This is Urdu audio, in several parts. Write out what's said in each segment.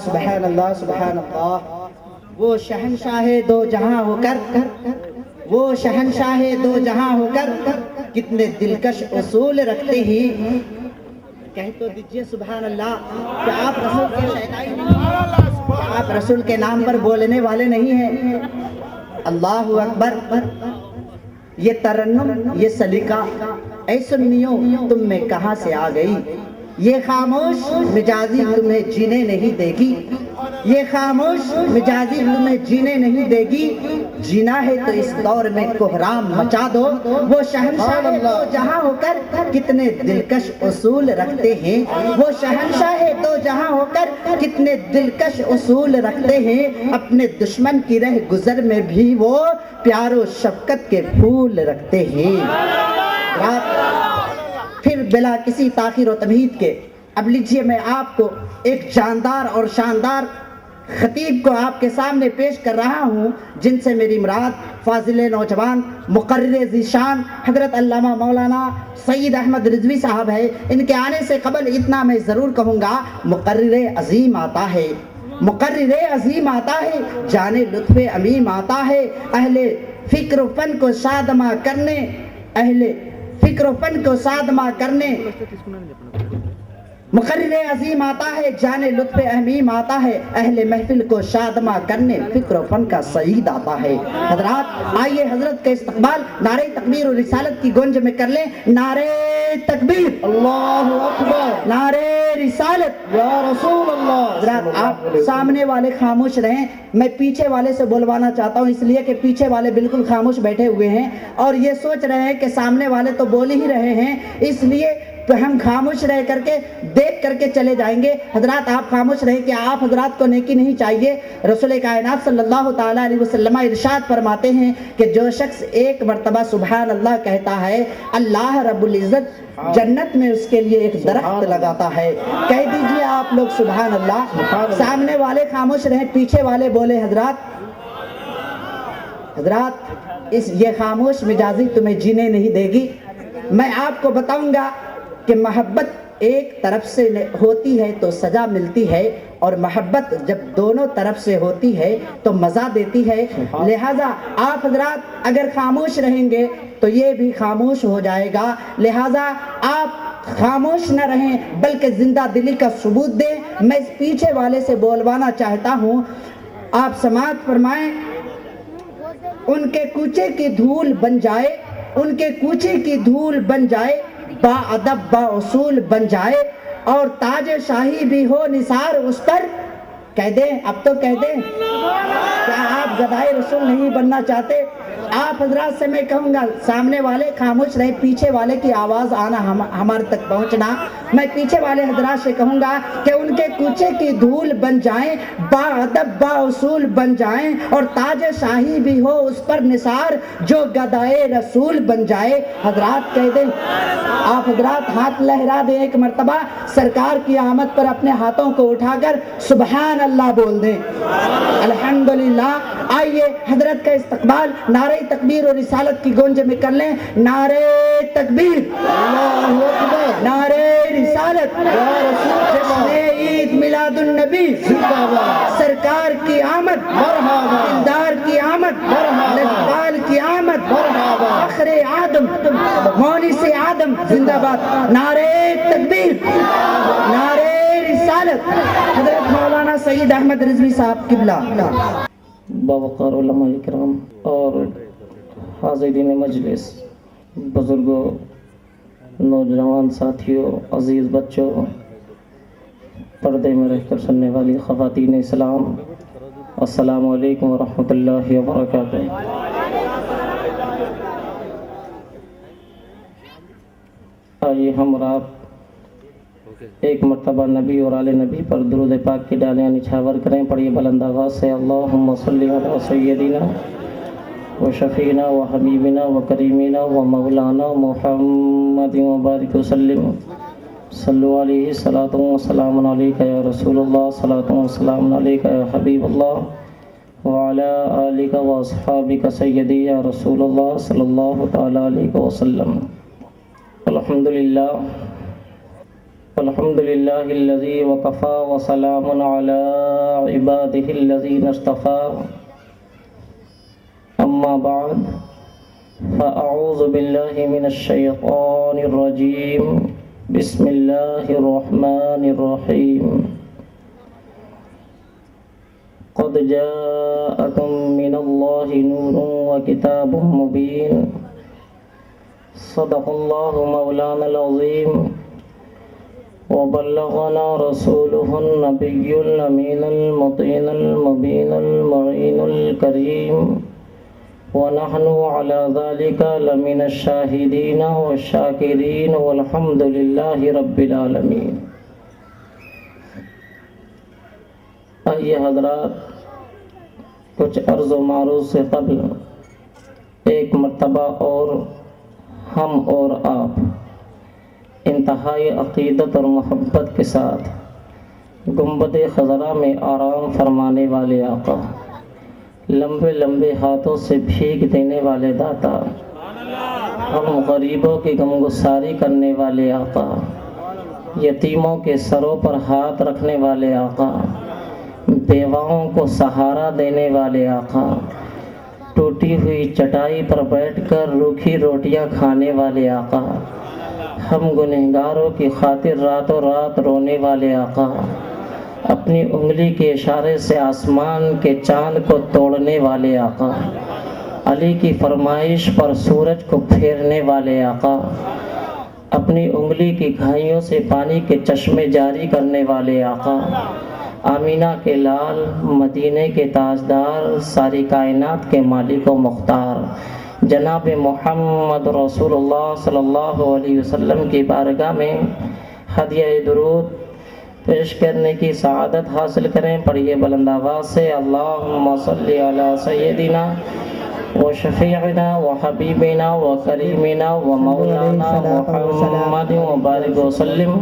سبحان اللہ سبحان اللہ۔ وہ شہنشاہ دو جہاں ہو کر، وہ شہنشاہ دو جہاں ہو کر کتنے دلکش اصول رکھتے ہیں۔ کہہ تو دیجئے سبحان اللہ کہ آپ رسول کے شہدائی نہیں، آپ رسول کے نام پر بولنے والے نہیں ہیں۔ اللہ اکبر۔ یہ ترنم، یہ سلیقہ، اے سنیوں تم میں کہاں سے آ گئی؟ یہ خاموش مجازی تمہیں جینے نہیں دے گی، یہ خاموش مجازی تمہیں جینے نہیں دے گی۔ جینا ہے تو اس دور میں کوہرام مچا دو۔ وہ شہنشاہ دو جہاں ہو کر کتنے دلکش اصول رکھتے ہیں، وہ شہنشاہ دو جہاں ہو کر کتنے دلکش اصول رکھتے ہیں۔ اپنے دشمن کی رہ گزر میں بھی وہ پیار و شفقت کے پھول رکھتے ہیں۔ پھر بلا کسی تاخیر و تمہید کے اب لیجئے میں آپ کو ایک جاندار اور شاندار خطیب کو آپ کے سامنے پیش کر رہا ہوں، جن سے میری مراد فاضل نوجوان مقرر ذیشان حضرت علامہ مولانا سید احمد رضوی صاحب ہے۔ ان کے آنے سے قبل اتنا میں ضرور کہوں گا، مقرر عظیم آتا ہے، مقرر عظیم آتا ہے، جانے لطف امیم آتا ہے، اہل فکر و فن کو شادماں کرنے، اہل فکر و فن کو شادماں کرنے مقرر عظیم آتا ہے، جانے لطف امیم آتا ہے، اہل محفل کو شادماں کرنے فکر و فن کا سعید آتا ہے۔ حضرات آئیے حضرت کے استقبال نعرہ تکبیر و رسالت کی گونج میں کر لیں۔ نعرہ تکبیر، اللہ اکبر، نعرہ رسالت، یا رسول اللہ۔ حضرات آپ سامنے والے خاموش رہیں، میں پیچھے والے سے بلوانا چاہتا ہوں، اس لیے کہ پیچھے والے بالکل خاموش بیٹھے ہوئے ہیں اور یہ سوچ رہے ہیں کہ سامنے والے تو بول ہی رہے ہیں، اس لیے تو ہم خاموش رہ کر کے دیکھ کر کے چلے جائیں گے۔ حضرات آپ خاموش رہیں کہ آپ حضرات کو نیکی نہیں چاہیے۔ رسول کائنات صلی اللہ تعالیٰ علیہ وسلم ارشاد فرماتے ہیں کہ جو شخص ایک مرتبہ سبحان اللہ کہتا ہے، اللہ رب العزت جنت میں اس کے لیے ایک درخت لگاتا ہے۔ کہہ دیجئے آپ لوگ سبحان اللہ۔ سامنے والے خاموش رہیں، پیچھے والے بولے حضرات یہ خاموش مجازی تمہیں جینے نہیں دے گی۔ میں آپ کو بتاؤں گا کہ محبت ایک طرف سے ہوتی ہے تو سزا ملتی ہے، اور محبت جب دونوں طرف سے ہوتی ہے تو مزہ دیتی ہے۔ لہٰذا آپ حضرات اگر خاموش رہیں گے تو یہ بھی خاموش ہو جائے گا، لہٰذا آپ خاموش نہ رہیں بلکہ زندہ دلی کا ثبوت دیں۔ میں اس پیچھے والے سے بولوانا چاہتا ہوں، آپ سماعت فرمائیں۔ ان کے کوچے کی دھول بن جائے، ان کے کوچے کی دھول بن جائے، با ادب با اصول بن جائے، اور تاج شاہی بھی ہو نثار اس پر۔ کہہ دیں، اب تو کہہ دیں، کیا آپ گدائے رسول نہیں بننا چاہتے؟ آپ حضرات سے میں کہوں گا، سامنے والے خاموش رہے، پیچھے والے کی آواز آنا ہمارے تک پہنچنا۔ میں پیچھے والے حضرات سے کہوں گا کہ ان کے کوچے کی دھول بن جائیں، با ادب با اصول بن جائیں، اور تاج شاہی بھی ہو اس پر نثار، جو گدائے رسول بن جائے۔ حضرات کہہ دیں، آپ حضرات ہاتھ لہرا دیں ایک مرتبہ، سرکار کی آمد پر اپنے ہاتھوں کو اٹھا کر سبحان اللہ بول دیں، الحمدللہ۔ آئیے حضرت کا استقبال نعرہ تکبیر و رسالت کی گونج میں کر لیں۔ نعرہ تکبیر، اللہ اکبر، نعرہ رسالت، یا رسول اللہ، عید میلاد النبی، سرکار کی آمد، مرحبا، دلدار کی آمد، مرحبا، لجپال کی آمد، مرحبا، فخر آدم، مونس آدم زندہ باد۔ نعرہ تکبیر، نعرہ رسالت، حضرت مولانا سید احمد رضوی صاحب قبلہ۔ باوقار علماء کرام اور حاضرین مجلس، بزرگوں، نوجوان ساتھیوں، عزیز بچوں، پردے میں رہ کر سننے والی خواتین اسلام، السلام علیکم ورحمۃ اللہ وبرکاتہ۔ آئیے ہم اور آپ ایک مرتبہ نبی اور آل نبی پر درود پاک کی ڈالیاں نچھاور کریں۔ پڑھیے بلند آواز سے، اللہم صلی علی سیدنا و شفینا و حبیبنا و کریمنا و مولانا محمد مبارک وسلم، صلو علیہ صلاۃ و سلام علیک یا رسول اللہ، صلاۃ و سلام علیک یا حبیب اللہ، وعلی آلک و اصحابک سیدی یا رسول اللہ صلی اللہ تعالی علیہ وسلم۔ الحمدللہ الحمد لله الذي وكفى وسلام على عباده الذين اصطفى أما بعد فأعوذ بالله من الشيطان الرجيم بسم الله الرحمن الرحيم قد جاءكم من الله نور وكتاب مبين صدق الله مولانا العظيم وبلغنا رسوله النبي الأمين المطين المبين المعين الكريم ونحن على ذلك لمن الشاهدين والشاكرين والحمد لله رب العالمين. آئیے حضرات، کچھ عرض و معروض سے قبل ایک مرتبہ اور ہم اور آپ انتہائی عقیدت اور محبت کے ساتھ گنبد خضرا میں آرام فرمانے والے آقا، لمبے لمبے ہاتھوں سے بھیگ دینے والے داتا، ہم غریبوں کی غمگساری کرنے والے آقا، یتیموں کے سروں پر ہاتھ رکھنے والے آقا، بیواؤں کو سہارا دینے والے آقا، ٹوٹی ہوئی چٹائی پر بیٹھ کر روکھی روٹیاں کھانے والے آقا، ہم گنہگاروں کی خاطر راتوں رات رونے والے آقا، اپنی انگلی کے اشارے سے آسمان کے چاند کو توڑنے والے آقا، علی کی فرمائش پر سورج کو پھیرنے والے آقا، اپنی انگلی کی گھائیوں سے پانی کے چشمے جاری کرنے والے آقا، آمینہ کے لال، مدینے کے تاجدار، ساری کائنات کے مالک و مختار جناب محمد رسول اللہ صلی اللہ علیہ وسلم کی بارگاہ میں ہدیہ درود پیش کرنے کی سعادت حاصل کریں. پڑھیے بلند آواز سے اللہم صلی علی سیدنا و شفیعنا و حبیبنا و کریمنا و مولانا محمد و بارک وسلم.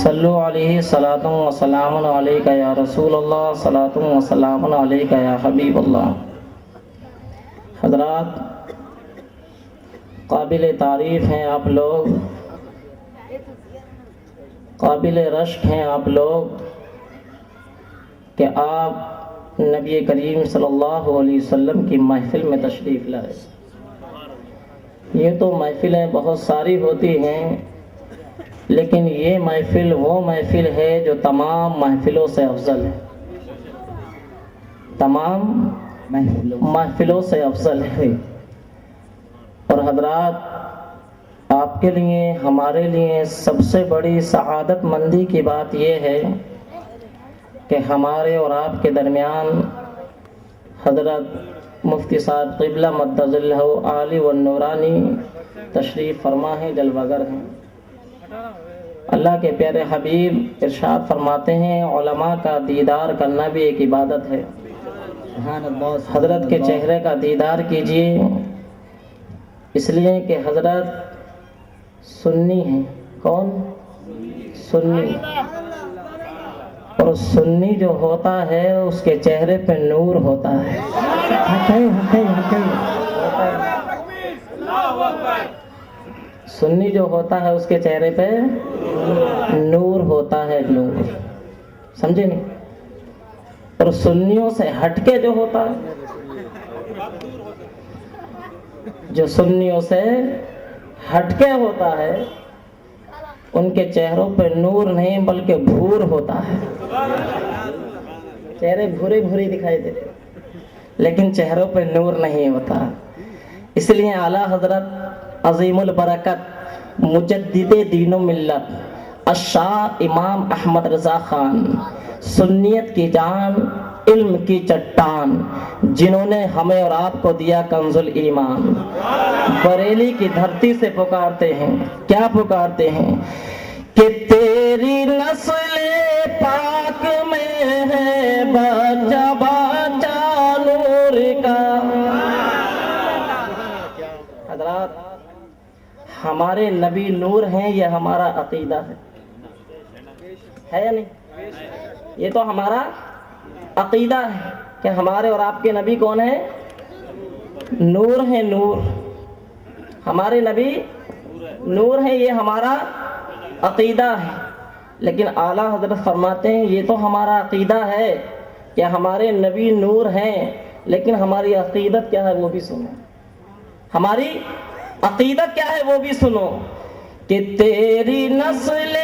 صلو علیہ صلاۃ و سلام علیک یا رسول اللہ، صلاۃ و سلام علیک یا حبیب اللہ. حضرات، قابل تعریف ہیں آپ لوگ، قابل رشک ہیں آپ لوگ کہ آپ نبی کریم صلی اللہ علیہ وسلم کی محفل میں تشریف لائے. یہ تو محفلیں بہت ساری ہوتی ہیں، لیکن یہ محفل وہ محفل ہے جو تمام محفلوں سے افضل ہے، تمام محفلوں سے افضل ہے. اور حضرات، آپ کے لیے، ہمارے لیے سب سے بڑی سعادت مندی کی بات یہ ہے کہ ہمارے اور آپ کے درمیان حضرت مفتی صاحب قبلہ مدد ظلہ عالی و نورانی تشریف فرما ہیں، جلوہ گر ہیں. اللہ کے پیارے حبیب ارشاد فرماتے ہیں علماء کا دیدار کرنا بھی ایک عبادت ہے. حضرت کے چہرے کا دیدار کیجئے، اس لیے کہ حضرت سنی ہیں. کون؟ سنی. اور سنی جو ہوتا ہے اس کے چہرے پہ نور ہوتا ہے. سنی جو ہوتا ہے اس کے چہرے پہ نور ہوتا ہے، نور. سمجھے نہیں؟ اور سنیوں سے ہٹ کے جو ہوتا ہے، جو سنیوں سے ہٹ کے ہوتا ہے، ان کے چہروں پہ نور نہیں بلکہ بھور ہوتا ہے. چہرے بھورے بھورے دکھائی دیتے لیکن چہروں پہ نور نہیں ہوتا. اس لیے اعلیٰ حضرت عظیم البرکت مجدد دین و ملت الشاہ امام احمد رضا خان، سنیت کی جان، علم کی چٹان، جنہوں نے ہمیں اور آپ کو دیا کنز الایمان، بریلی کی دھرتی سے پکارتے ہیں. کیا پکارتے ہیں؟ کہ تیری نسل پاک میں ہے بچہ بچہ نور کا. حضرات، ہمارے نبی نور ہیں، یہ ہمارا عقیدہ ہے یا نہیں؟ یہ تو ہمارا عقیدہ ہے کہ ہمارے اور آپ کے نبی کون ہیں؟ نور ہیں، نور. ہمارے نبی نور ہیں، یہ ہمارا عقیدہ ہے. لیکن اعلیٰ حضرت فرماتے ہیں یہ تو ہمارا عقیدہ ہے کہ ہمارے نبی نور ہیں، لیکن ہماری عقیدت کیا ہے وہ بھی سنو، ہماری عقیدت کیا ہے وہ بھی سنو، کہ تیری نسل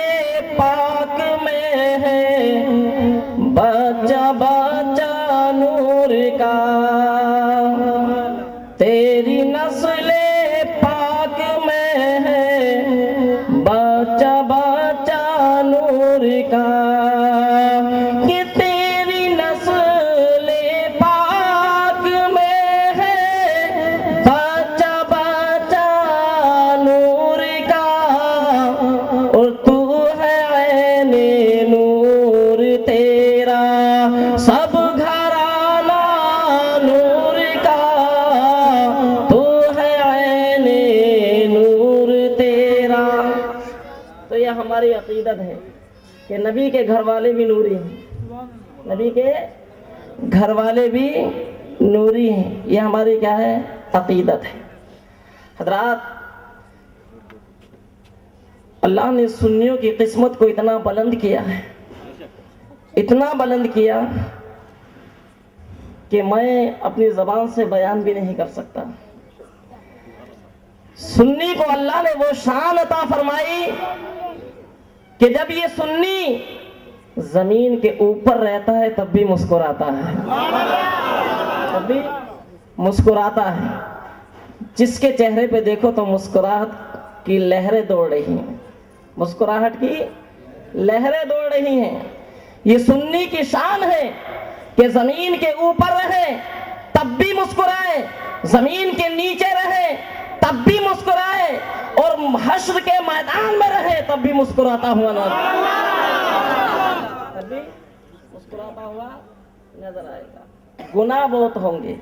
پاک میں ہے بچہ بچہ نور کا، تیری نسل پاک میں ہے بچہ بچہ نور کا، کہ تیری نسل پاک میں ہے بچہ بچہ نور کا، اور تو ہے عین نور تیرا سب گھرانہ نور کا، تو ہے عین نور تیرا۔ تو یہ ہماری عقیدت ہے کہ نبی کے گھر والے بھی نوری ہیں، نبی کے گھر والے بھی نوری ہیں، یہ ہماری کیا ہے؟ عقیدت ہے۔ حضرات، اللہ نے سنیوں کی قسمت کو اتنا بلند کیا ہے، اتنا بلند کیا کہ میں اپنی زبان سے بیان بھی نہیں کر سکتا۔ سنی کو اللہ نے وہ شان عطا فرمائی کہ جب یہ سنی زمین کے اوپر رہتا ہے تب بھی مسکراتا ہے، تب بھی مسکراتا ہے، جس کے چہرے پہ دیکھو تو مسکراہٹ کی لہریں دوڑ رہی ہیں، مسکراہٹ کی لہریں دوڑ رہی ہیں۔ یہ سنی کی شان ہے کہ زمین کے اوپر رہے تب بھی مسکرائے، زمین کے نیچے رہے تب بھی مسکرائے، اور حشر کے میدان میں رہے تب بھی مسکراتا ہوا تب بھی مسکراتا ہوا نظر آئے گا۔ گناہ بہت ہوں گے،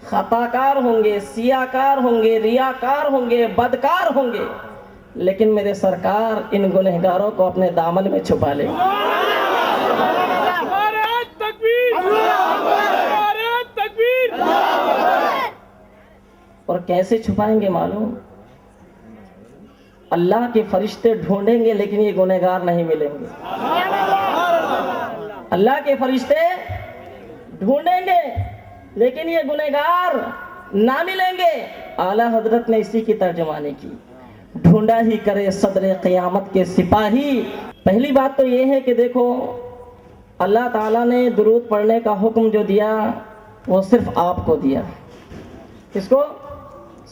خطا کار ہوں گے، سیاہ کار ہوں گے، ریاکار ہوں گے، بدکار ہوں گے، لیکن میرے سرکار ان گنہگاروں کو اپنے دامن میں چھپا لیں گے۔ اور کیسے چھپائیں گے معلوم؟ اللہ کے فرشتے ڈھونڈیں گے لیکن یہ گنہگار نہیں ملیں گے، اللہ کے فرشتے ڈھونڈیں گے لیکن یہ گنہگار نہ ملیں گے۔ اعلیٰ حضرت نے اسی کی ترجمانی کی، ڈھونڈا ہی کرے صدر قیامت کے سپاہی۔ پہلی بات تو یہ ہے کہ دیکھو، اللہ تعالیٰ نے درود پڑھنے کا حکم جو دیا وہ صرف آپ کو دیا۔ کس کو؟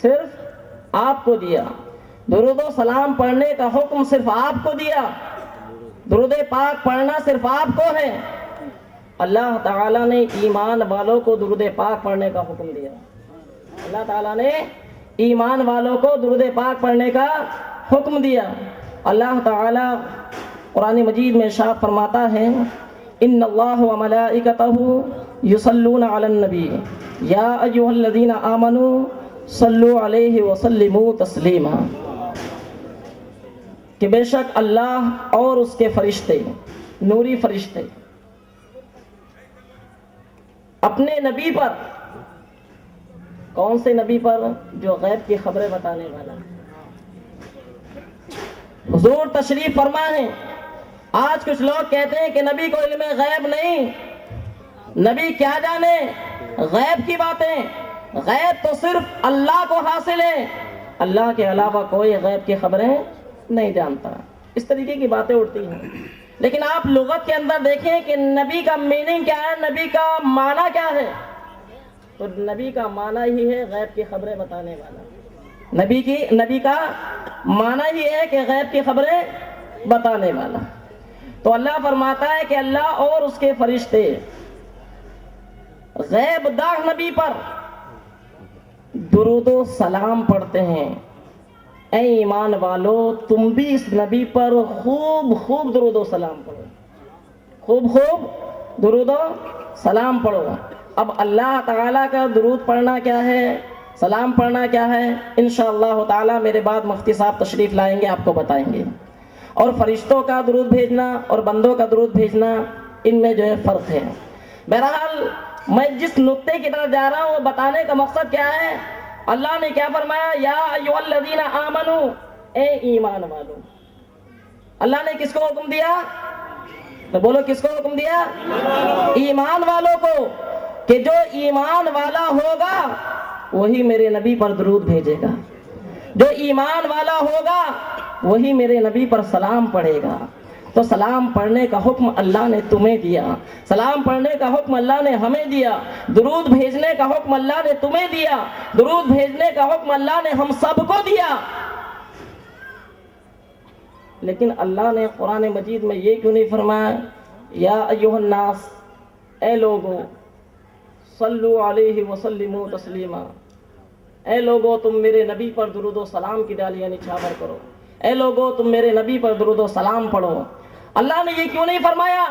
صرف آپ کو دیا۔ درود و سلام پڑھنے کا حکم صرف آپ کو دیا، درود پاک پڑھنا صرف آپ کو ہے۔ اللہ تعالیٰ نے ایمان والوں کو درود پاک پڑھنے کا حکم دیا، اللہ تعالیٰ نے ایمان والوں کو درود پاک پڑھنے کا حکم دیا۔ اللہ تعالیٰ قرآن مجید میں ارشاد فرماتا ہے، ان اللہ و ملائکتہ یصلون علی النبی یا ایھا الذین آمنوا صلوا علیہ وسلموا تسلیما، کہ بے شک اللہ اور اس کے فرشتے، نوری فرشتے، اپنے نبی پر، کون سے نبی پر؟ جو غیب کی خبریں بتانے والا۔ حضور تشریف فرما ہے۔ آج کچھ لوگ کہتے ہیں کہ نبی کو علم غیب نہیں، نبی کیا جانے غیب کی باتیں، غیب تو صرف اللہ کو حاصل ہے، اللہ کے علاوہ کوئی غیب کی خبریں نہیں جانتا۔ اس طریقے کی باتیں اٹھتی ہیں، لیکن آپ لغت کے اندر دیکھیں کہ نبی کا میننگ کیا ہے، نبی کا معنی کیا ہے، تو نبی کا معنی ہی ہے غیب کی خبریں بتانے والا۔ نبی کا معنی ہی ہے کہ غیب کی خبریں بتانے والا۔ تو اللہ فرماتا ہے کہ اللہ اور اس کے فرشتے غیب داں نبی پر درود و سلام پڑھتے ہیں۔ اے ایمان والو، تم بھی اس نبی پر خوب خوب درود و سلام پڑھو، خوب خوب درود و سلام پڑھو۔ اب اللہ تعالیٰ کا درود پڑھنا کیا ہے، سلام پڑھنا کیا ہے، انشاءاللہ تعالیٰ میرے بعد مفتی صاحب تشریف لائیں گے، آپ کو بتائیں گے۔ اور فرشتوں کا درود بھیجنا اور بندوں کا درود بھیجنا، ان میں جو ہے فرق ہے۔ بہرحال میں جس نقطے کی طرف جا رہا ہوں وہ بتانے کا مقصد کیا ہے؟ اللہ نے کیا فرمایا؟ یا ایھا الذین آمنو، اے ایمان والو۔ اللہ نے کس کو حکم دیا؟ تو بولو کس کو حکم دیا؟ ایمان والوں کو، کہ جو ایمان والا ہوگا وہی میرے نبی پر درود بھیجے گا، جو ایمان والا ہوگا وہی میرے نبی پر سلام پڑھے گا۔ تو سلام پڑھنے کا حکم اللہ نے تمہیں دیا، سلام پڑھنے کا حکم اللہ نے ہمیں دیا، درود بھیجنے کا حکم اللہ نے تمہیں دیا، درود بھیجنے کا حکم اللہ نے ہم سب کو دیا۔ لیکن اللہ نے قرآن مجید میں یہ کیوں نہیں فرمایا یا ایھا الناس، اے لوگو صلو علیہ وسلموا تسلیما، اے لوگو تم میرے نبی پر درود و سلام کی ڈالیاں نچھاور کرو، اے لوگو تم میرے نبی پر درود و سلام پڑھو۔ اللہ نے یہ کیوں نہیں فرمایا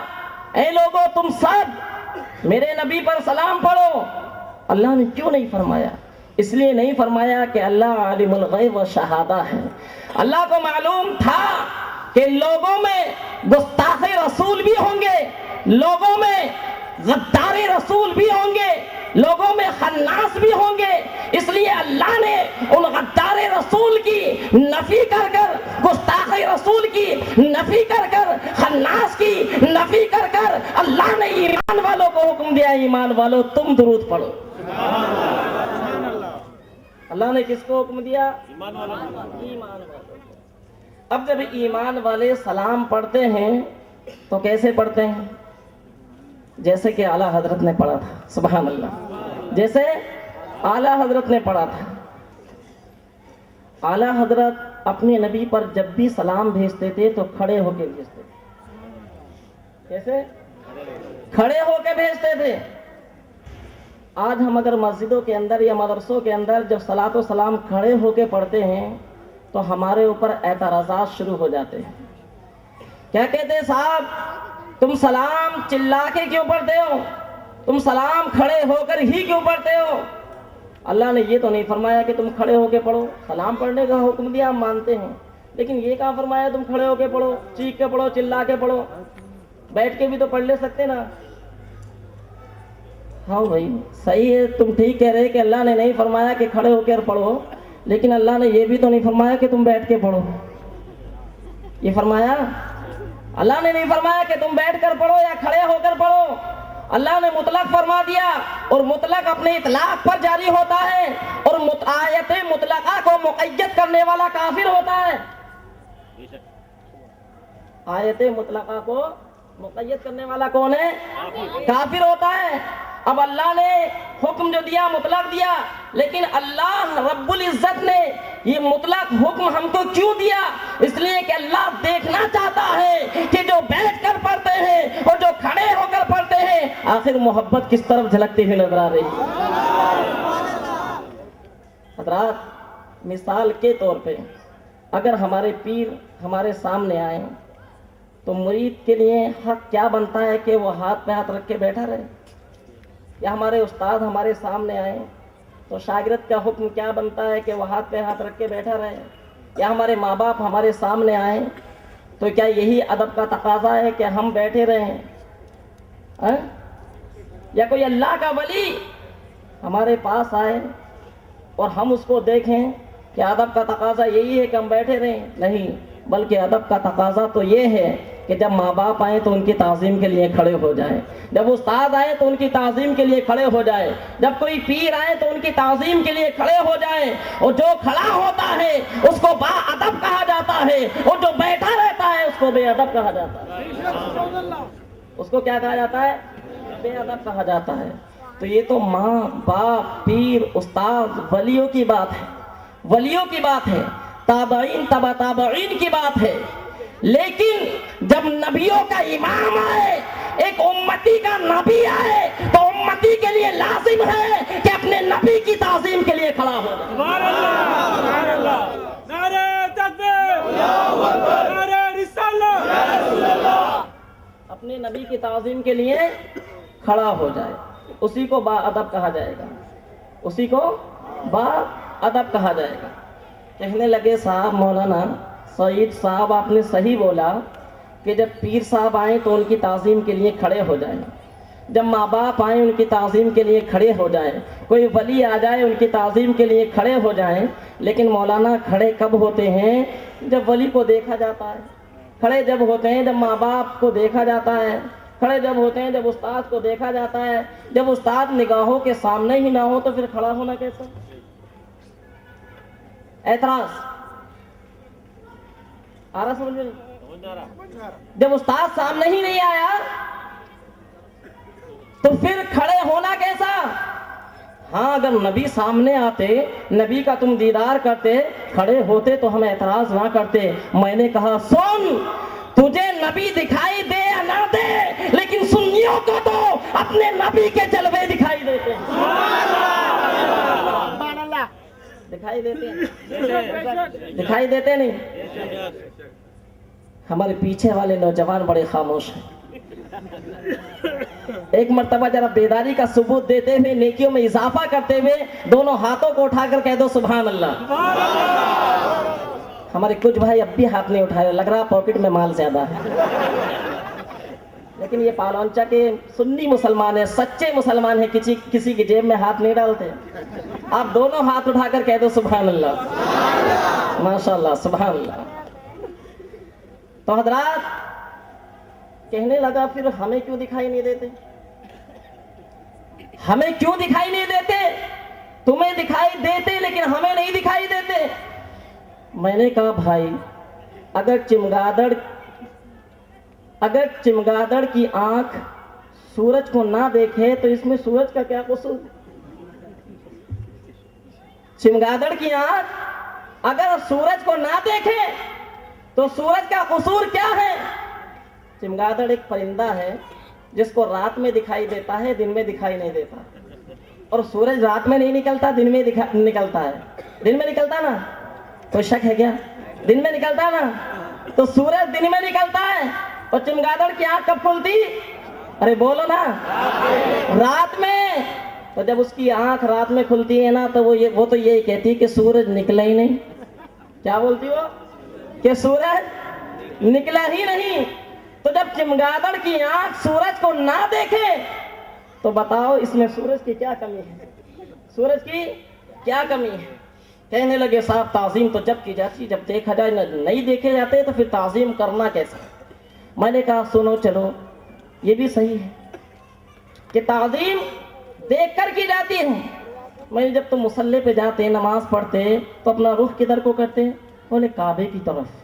اے لوگو تم سب میرے نبی پر سلام پڑھو؟ اللہ نے کیوں نہیں فرمایا؟ اس لیے نہیں فرمایا کہ اللہ عالم الغیب و شہادہ ہے۔ اللہ کو معلوم تھا کہ لوگوں میں گستاخ رسول بھی ہوں گے، لوگوں میں غدار رسول بھی ہوں گے، لوگوں میں خناس بھی ہوں گے، اس لیے اللہ نے ان غدار رسول کی نفی کر کر، گستاخ رسول کی نفی کر کر، خناس کی نفی کر کر اللہ نے ایمان والوں کو حکم دیا، ایمان والوں تم درود پڑھو۔ اللہ نے کس کو حکم دیا؟ ایمان والوں۔ اب جب ایمان والے سلام پڑھتے ہیں تو کیسے پڑھتے ہیں؟ جیسے کہ اعلیٰ حضرت نے پڑھا تھا، سبحان اللہ، جیسے اعلیٰ حضرت نے پڑھا تھا۔ اعلیٰ حضرت اپنے نبی پر جب بھی سلام بھیجتے تھے تو کھڑے ہو کے بھیجتے تھے۔ کیسے؟ کھڑے ہو کے بھیجتے تھے۔ آج ہم اگر مسجدوں کے اندر یا مدرسوں کے اندر جب صلاۃ و سلام کھڑے ہو کے پڑھتے ہیں تو ہمارے اوپر اعتراضات شروع ہو جاتے ہیں۔ کیا کہتے ہیں؟ صاحب تم سلام چلا کے کیوں پڑھتے ہو؟ تم سلام کھڑے ہو کر ہی کیوں پڑھتے ہو؟ اللہ نے یہ تو نہیں فرمایا کہ تم کھڑے ہو کے پڑھو، سلام پڑھنے کا حکم دیا ہم مانتے ہیں، لیکن یہ کہاں فرمایا تم کھڑے ہو کے پڑھو، چیخ کے پڑھو، چلا کے پڑھو؟ بیٹھ کے بھی تو پڑھ لے سکتے نا۔ ہاں بھائی صحیح ہے، تم ٹھیک کہہ رہے کہ اللہ نے نہیں فرمایا کہ کھڑے ہو کر پڑھو، لیکن اللہ نے یہ بھی تو نہیں فرمایا کہ تم بیٹھ کے پڑھو۔ یہ فرمایا؟ اللہ نے نہیں فرمایا کہ تم بیٹھ کر پڑھو یا کھڑے ہو کر پڑھو۔ اللہ نے مطلق فرما دیا، اور مطلق اپنے اطلاق پر جاری ہوتا ہے، اور آیت مطلقہ کو مقید کرنے والا کافر ہوتا ہے۔ آیت مطلقہ کو مقید کرنے والا کون ہے؟ کافر ہوتا ہے۔ اب اللہ نے حکم جو دیا مطلق دیا، لیکن اللہ رب العزت نے یہ مطلق حکم ہم کو کیوں دیا؟ اس لیے کہ اللہ دیکھنا چاہتا ہے کہ جو بیٹھ کر پڑھتے ہیں اور جو کھڑے ہو کر پڑھتے ہیں آخر محبت کس طرف جھلکتی ہوئی نظر آ رہی ہے۔ حضرات مثال کے طور پہ اگر ہمارے پیر ہمارے سامنے آئیں تو مرید کے لیے حق کیا بنتا ہے کہ وہ ہاتھ پہ ہاتھ رکھ کے بیٹھا رہے؟ یا ہمارے استاد ہمارے سامنے آئیں تو شاگرد کا حکم کیا بنتا ہے کہ وہ ہاتھ پہ ہاتھ رکھ کے بیٹھا رہے؟ یا ہمارے ماں باپ ہمارے سامنے آئیں تو کیا یہی ادب کا تقاضا ہے کہ ہم بیٹھے رہیں؟ یا کوئی اللہ کا ولی ہمارے پاس آئے اور ہم اس کو دیکھیں، کہ ادب کا تقاضا یہی ہے کہ ہم بیٹھے رہیں؟ نہیں، بلکہ ادب کا تقاضا تو یہ ہے کہ جب ماں باپ آئیں تو ان کی تعظیم کے لیے کھڑے ہو جائیں، جب استاد آئے تو ان کی تعظیم کے لیے کھڑے ہو جائے، جب کوئی پیر آئے تو ان کی تعظیم کے لیے کھڑے ہو جائیں۔ اور جو کھڑا ہوتا ہے اس کو با ادب کہا جاتا ہے، اور جو بیٹھا رہتا ہے اس کو بے ادب کہا جاتا ہے۔ اس کو کیا کہا جاتا ہے؟ بے ادب کہا جاتا ہے۔ تو یہ تو ماں باپ پیر استاد ولیوں کی بات ہے، ولیوں کی بات ہے، تابعین تبع تابعین کی بات ہے۔ لیکن جب نبیوں کا امام آئے، ایک امتی کا نبی آئے، تو امتی کے لیے لازم ہے کہ اپنے نبی کی تعظیم کے لیے کھڑا ہو۔ سبحان اللہ، سبحان اللہ، نعرہ تکبیر، اللہ اکبر، نعرہ رسالت، یا رسول اللہ، اپنے نبی کی تعظیم کے لیے کھڑا ہو جائے، اسی کو با ادب کہا جائے گا، اسی کو با ادب کہا جائے گا۔ کہنے لگے صاحب مولانا سعید صاحب آپ نے صحیح بولا کہ جب پیر صاحب آئیں تو ان کی تعظیم کے لیے کھڑے ہو جائیں، جب ماں باپ آئیں ان کی تعظیم کے لیے کھڑے ہو جائیں، کوئی ولی آ جائے ان کی تعظیم کے لیے کھڑے ہو جائیں۔ لیکن مولانا کھڑے کب ہوتے ہیں؟ جب ولی کو دیکھا جاتا ہے، کھڑے جب ہوتے ہیں جب ماں باپ کو دیکھا جاتا ہے، کھڑے جب ہوتے ہیں جب استاد کو دیکھا جاتا ہے، جب استاد نگاہوں کے سامنے ہی نہ ہو تو پھر کھڑا ہونا کیسا؟ اعتراض آ رہا سمجھ میں؟ جب استاد سامنے ہی نہیں آیا تو پھر کھڑے ہونا کیسا؟ ہاں اگر نبی سامنے آتے، نبی کا تم دیدار کرتے، کھڑے ہوتے تو ہم اعتراض نہ کرتے۔ میں نے کہا سن، تجھے نبی دکھائی دے یا نہ دے، لیکن سنیوں کو تو اپنے نبی کے جلوے دکھائی دیتے ہیں۔ دکھائی دیتے ہیں، دکھائی دیتے نہیں؟ ہمارے پیچھے والے نوجوان بڑے خاموش ہیں۔ ایک مرتبہ ذرا بیداری کا ثبوت دیتے ہوئے، نیکیوں میں اضافہ کرتے ہوئے دونوں ہاتھوں کو اٹھا کر کہہ دو سبحان اللہ۔ ہمارے کچھ بھائی اب بھی ہاتھ نہیں اٹھائے، لگ رہا پاکٹ میں مال زیادہ ہے، لیکن یہ پالونچا کے سنی مسلمان ہیں، سچے مسلمان ہیں، کسی کی جیب میں ہاتھ نہیں ڈالتے۔ آپ دونوں ہاتھ اٹھا کر کہہ دو سبحان اللہ، ماشاء اللہ، سبحان اللہ۔ تو حضرات کہنے لگا پھر ہمیں کیوں دکھائی نہیں دیتے؟ ہمیں کیوں دکھائی نہیں دیتے؟ تمہیں دکھائی دیتے لیکن ہمیں نہیں دکھائی دیتے۔ میں نے کہا بھائی اگر چمگادڑ کی آنکھ سورج کو نہ دیکھے تو اس میں سورج کا کیا قصور؟ چمگادڑ کی آنکھ اگر سورج کو نہ دیکھے تو سورج کا قصور کیا ہے؟ چمگادڑ ایک پرندہ ہے جس کو رات میں دکھائی دیتا ہے، دن میں دکھائی نہیں دیتا، اور سورج رات میں نہیں نکلتا، دن میں نکلتا ہے۔ دن میں نکلتا نا، کوئی شک ہے کیا؟ دن میں نکلتا نا، تو سورج دن میں نکلتا ہے اور چمگادڑ کی آنکھ کب کھلتی؟ ارے بولو نا، رات میں۔ تو جب اس کی آنکھ رات میں کھلتی ہے نا تو وہ تو یہی کہتی کہ سورج نکلا ہی نہیں۔ کیا بولتی وہ؟ کہ سورج نکلا ہی نہیں۔ تو جب چمگادڑ کی آنکھ سورج کو نہ دیکھے تو بتاؤ اس میں سورج کی کیا کمی ہے؟ سورج کی کیا کمی ہے؟ کہنے لگے صاحب تعظیم تو جب کی جاتی، جب دیکھا جائے، نہیں دیکھے جاتے تو پھر تعظیم کرنا کیسا؟ میں نے کہا سنو چلو یہ بھی صحیح ہے کہ تعظیم دیکھ کر کی جاتی ہے۔ میں جب تم مصلی پہ جاتے، نماز پڑھتے تو اپنا رخ کدھر کو کرتے؟ بولے کعبے کی طرف۔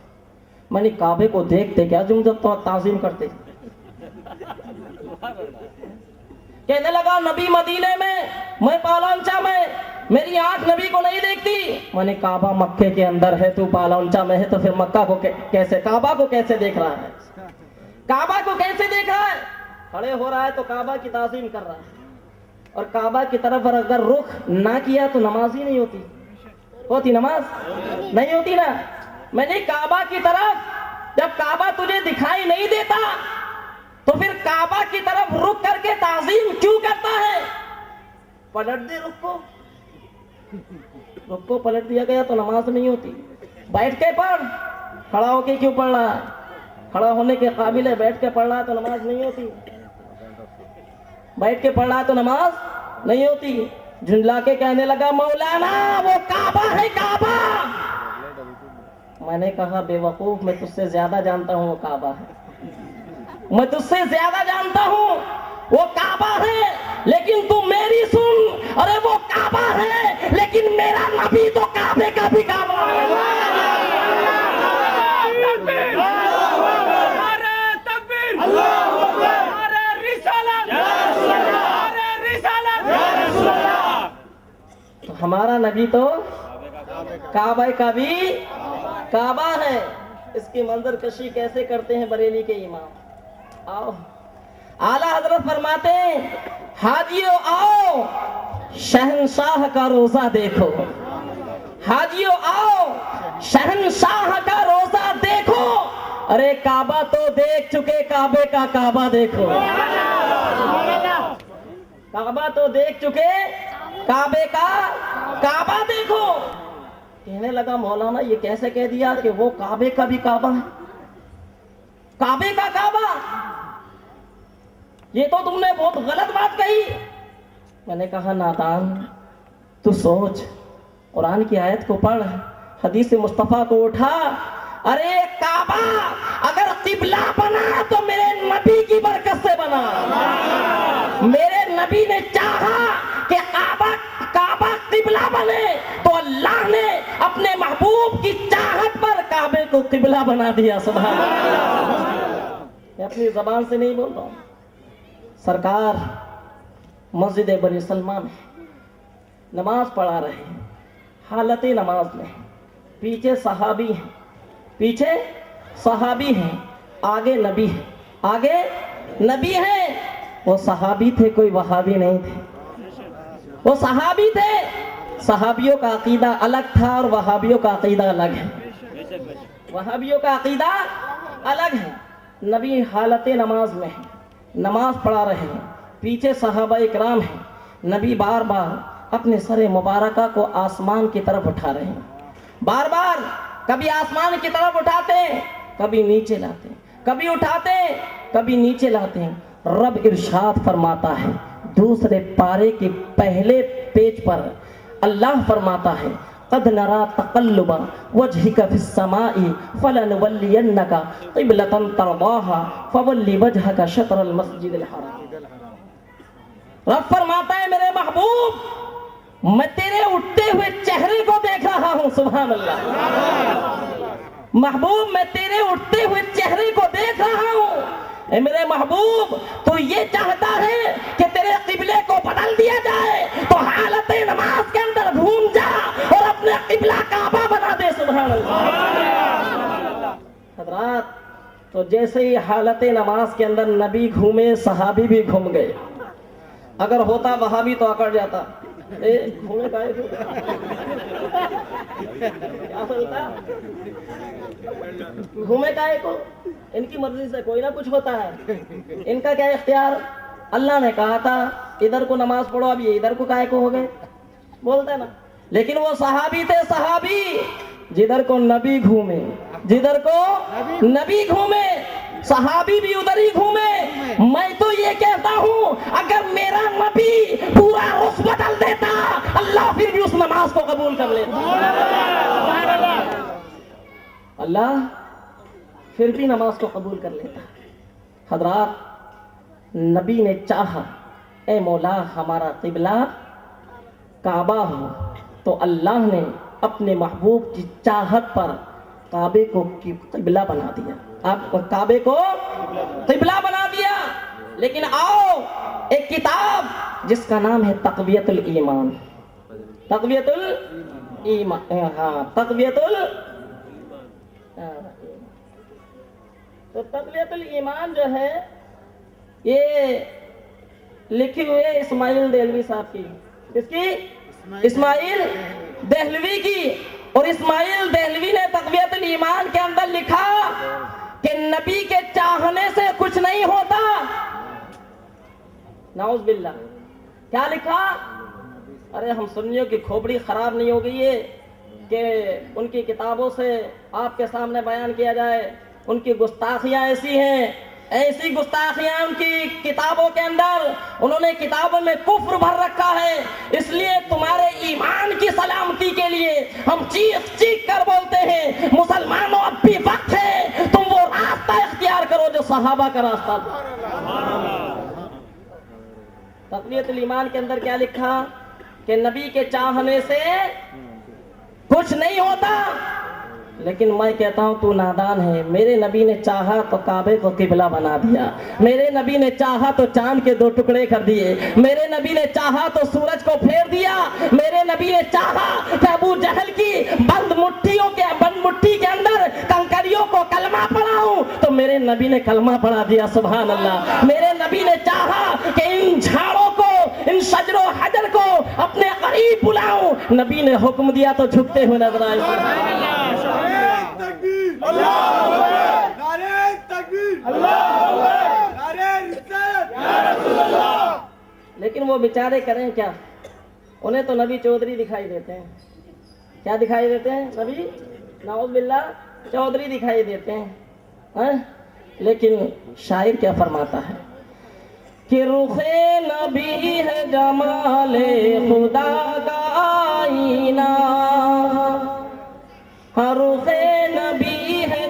میں نے کعبے کو دیکھتے کیا تم جب تو تعظیم کرتے؟ کہنے لگا نبی مدینے میں پالونچا میں، میری آنکھ نبی کو نہیں دیکھتی۔ میں نے کعبہ مکے کے اندر ہے، تو پالونچا میں ہے تو پھر مکہ کو کیسے، کعبہ کو کیسے دیکھ رہا ہے؟ کعبہ کو کیسے دیکھ رہا ہے؟ کھڑے ہو رہا ہے تو کعبہ کی تعظیم کر رہا ہے، اور کعبہ کی طرف اگر رخ نہ کیا تو نماز ہی نہیں ہوتی۔ ہوتی نماز؟ نہیں ہوتی نا۔ میں نے کعبہ کی طرف، جب کعبہ تجھے دکھائی نہیں دیتا تو پھر کعبہ کی طرف رخ کر کے تعظیم کیوں کرتا ہے؟ پلٹ دے رخ کو، رخ کو پلٹ دیا گیا تو نماز نہیں ہوتی۔ بیٹھ کے پڑھ، کھڑا ہو کے کیوں پڑھ رہا ہے؟ کھڑا ہونے کے قابل ہے، بیٹھ کے پڑھ رہا ہے تو نماز نہیں ہوتی۔ بیٹھ کے پڑھ رہا ہے تو نماز نہیں ہوتی۔ جھنجلا کے کہنے لگا مولانا وہ کعبہ ہے کعبہ۔ میں نے کہا بے وقوف، میں تجھ سے زیادہ جانتا ہوں وہ کعبہ ہے، میں تجھ سے زیادہ جانتا ہوں وہ کعبہ ہے، لیکن تم میری سن، ارے وہ کعبہ ہے لیکن میرا نبی تو کعبے کا بھی کعبہ ہے۔ ہمارا نبی تو کعبہ کا بھی کعبہ ہے۔ اس کی منظر کشی کیسے کرتے ہیں بریلی کے امام؟ آؤ، اعلیٰ حضرت فرماتے ہیں حاجیو آؤ شہنشاہ کا روزہ دیکھو، حاجیو آؤ شہنشاہ کا روزہ دیکھو، ارے کعبہ تو دیکھ چکے، کعبے کا کعبہ دیکھو۔ کعبہ تو دیکھ چکے، کعبے کا کعبہ دیکھو۔ کہنے لگا مولانا یہ کیسے کہہ دیا کہ وہ کعبے کا بھی کعبہ ہے؟ کعبے کا کعبہ، یہ تو تم نے بہت غلط بات کہی۔ میں نے کہا نادان تو سوچ، قرآن کی آیت کو پڑھ، حدیث مصطفیٰ کو اٹھا، ارے کعبہ اگر قبلہ بنا تو میرے نبی کی برکت سے بنا. میرے نبی نے چاہا کہ کعبہ قبلہ بنے تو اللہ نے اپنے محبوب کی چاہت پر کعبے کو قبلہ بنا دیا. سبحان اللہ. میں اپنی زبان سے نہیں بول رہا ہوں. سرکار مسجد بنی سلمہ میں نماز پڑھا رہے ہیں, حالت نماز میں. پیچھے صحابی ہیں, پیچھے صحابی ہیں, آگے نبی ہیں, آگے نبی ہیں. وہ صحابی تھے, کوئی وہابی نہیں تھے. وہ صحابی تھے. صحابیوں کا عقیدہ الگ تھا اور وہابیوں کا عقیدہ الگ ہے. وہابیوں کا عقیدہ الگ ہے. نبی حالت نماز میں ہیں, نماز پڑھا رہے ہیں, پیچھے صحابہ اکرام ہیں. نبی بار بار اپنے سر مبارکہ کو آسمان کی طرف اٹھا رہے ہیں. بار بار کبھی آسمان کی طرف اٹھاتے ہیں, کبھی نیچے لاتے ہیں, کبھی اٹھاتے ہیں, کبھی نیچے لاتے ہیں. رب ارشاد فرماتا ہے دوسرے پارے کے پہلے پیج پر, اللہ فرماتا ہے قد نرا تقلب وجهك في السماء فلنولينك قبلة ترضاها فول وجهك شطر المسجد الحرام. رب فرماتا ہے میرے محبوب میں تیرے اٹھتے ہوئے چہرے کو دیکھ رہا ہوں. سبحان اللہ. محبوب میں تیرے اٹھتے ہوئے چہرے کو دیکھ رہا ہوں. اے میرے محبوب تو یہ چاہتا ہے کہ تیرے قبلے کو بدل دیا جائے تو حالت نماز کے اندر گھوم جا اور اپنے قبلہ کعبہ بنا دے. سبحان اللہ. حضرات تو جیسے ہی حالت نماز کے اندر نبی گھومے, صحابی بھی گھوم گئے. اگر ہوتا وہابی تو اکڑ جاتا. گھومے کائے کو کیا بولتا, گھومے کائے کو, ان کی مرضی سے کوئی نہ کچھ ہوتا ہے. ان کا کیا اختیار, اللہ نے کہا تھا ادھر کو نماز پڑھو, اب یہ ادھر کو کائے کو ہو گئے, بولتے نا. لیکن وہ صحابی تھے, صحابی جدھر کو نبی گھومے, جدھر کو نبی گھومے صحابی بھی ادھر ہی گھومے. میں تو یہ کہتا ہوں اگر میرا نبی پورا رخ بدل دیتا اللہ پھر بھی اس نماز کو قبول کر لیتا. اللہ پھر بھی نماز کو قبول کر لیتا. حضرات نبی نے چاہا اے مولا ہمارا قبلہ کعبہ ہو تو اللہ نے اپنے محبوب کی چاہت پر کعبے کو قبلہ بنا دیا. آپ کعبے کو قبلہ بنا دیا. لیکن آؤ ایک کتاب جس کا نام ہے تقویت الایمان. تقویت الایمان, ہاں تقویت تو تقویت الایمان جو ہے یہ لکھی ہوئی ہے اسماعیل دہلوی صاحب کی. کس کی؟ اسماعیل دہلوی کی. اور اسماعیل دہلوی نے تقویت الایمان کے اندر لکھا کہ نبی کے چاہنے سے کچھ نہیں ہوتا. نعوذ باللہ. کیا لکھا؟ ارے ہم سنیوں کی کھوپڑی خراب نہیں ہو گئی ہے کہ ان کی کتابوں سے آپ کے سامنے بیان کیا جائے. ان کی گستاخیاں ایسی ہیں, ایسی گستاخیاں ان کی کتابوں کے اندر, انہوں نے کتابوں میں کفر بھر رکھا ہے. اس لیے تمہارے ایمان کی سلامتی کے لیے ہم چیخ چیخ کر بولتے ہیں مسلمانوں اب بھی وقت ہے تم وہ راستہ اختیار کرو جو صحابہ کا راستہ تھا. تقویت الایمان کے اندر کیا لکھا کہ نبی کے چاہنے سے کچھ نہیں ہوتا. لیکن میں کہتا ہوں تو نادان ہے. میرے نبی نے چاہا تو کعبے کو قبلہ بنا دیا. میرے نبی نے چاہا تو چاند کے 2 ٹکڑے کر دیے. میرے نبی نے چاہا تو سورج کو پھیر دیا. میرے نبی نے چاہا کہ ابو جہل کی بند مٹھی کے اندر کنکریوں کو کلمہ پڑھاؤں تو میرے نبی نے کلمہ پڑھا دیا. سبحان اللہ. میرے نبی نے چاہا کہ ان جھاڑوں کو, ان شجر و حجر کو اپنے قریب بلاؤں, نبی نے حکم دیا تو جھکتے ہوئے نظر آئے. لیکن وہ بیچارے کریں کیا, انہیں تو نبی چودھری دکھائی دیتے ہیں. کیا دکھائی دیتے ہیں؟ نبی نعوذ باللہ چودھری دکھائی دیتے ہیں. لیکن شاعر کیا فرماتا ہے کہ رخ نبی ہے جمال خدا کا آئینہ, رخ نبی ہے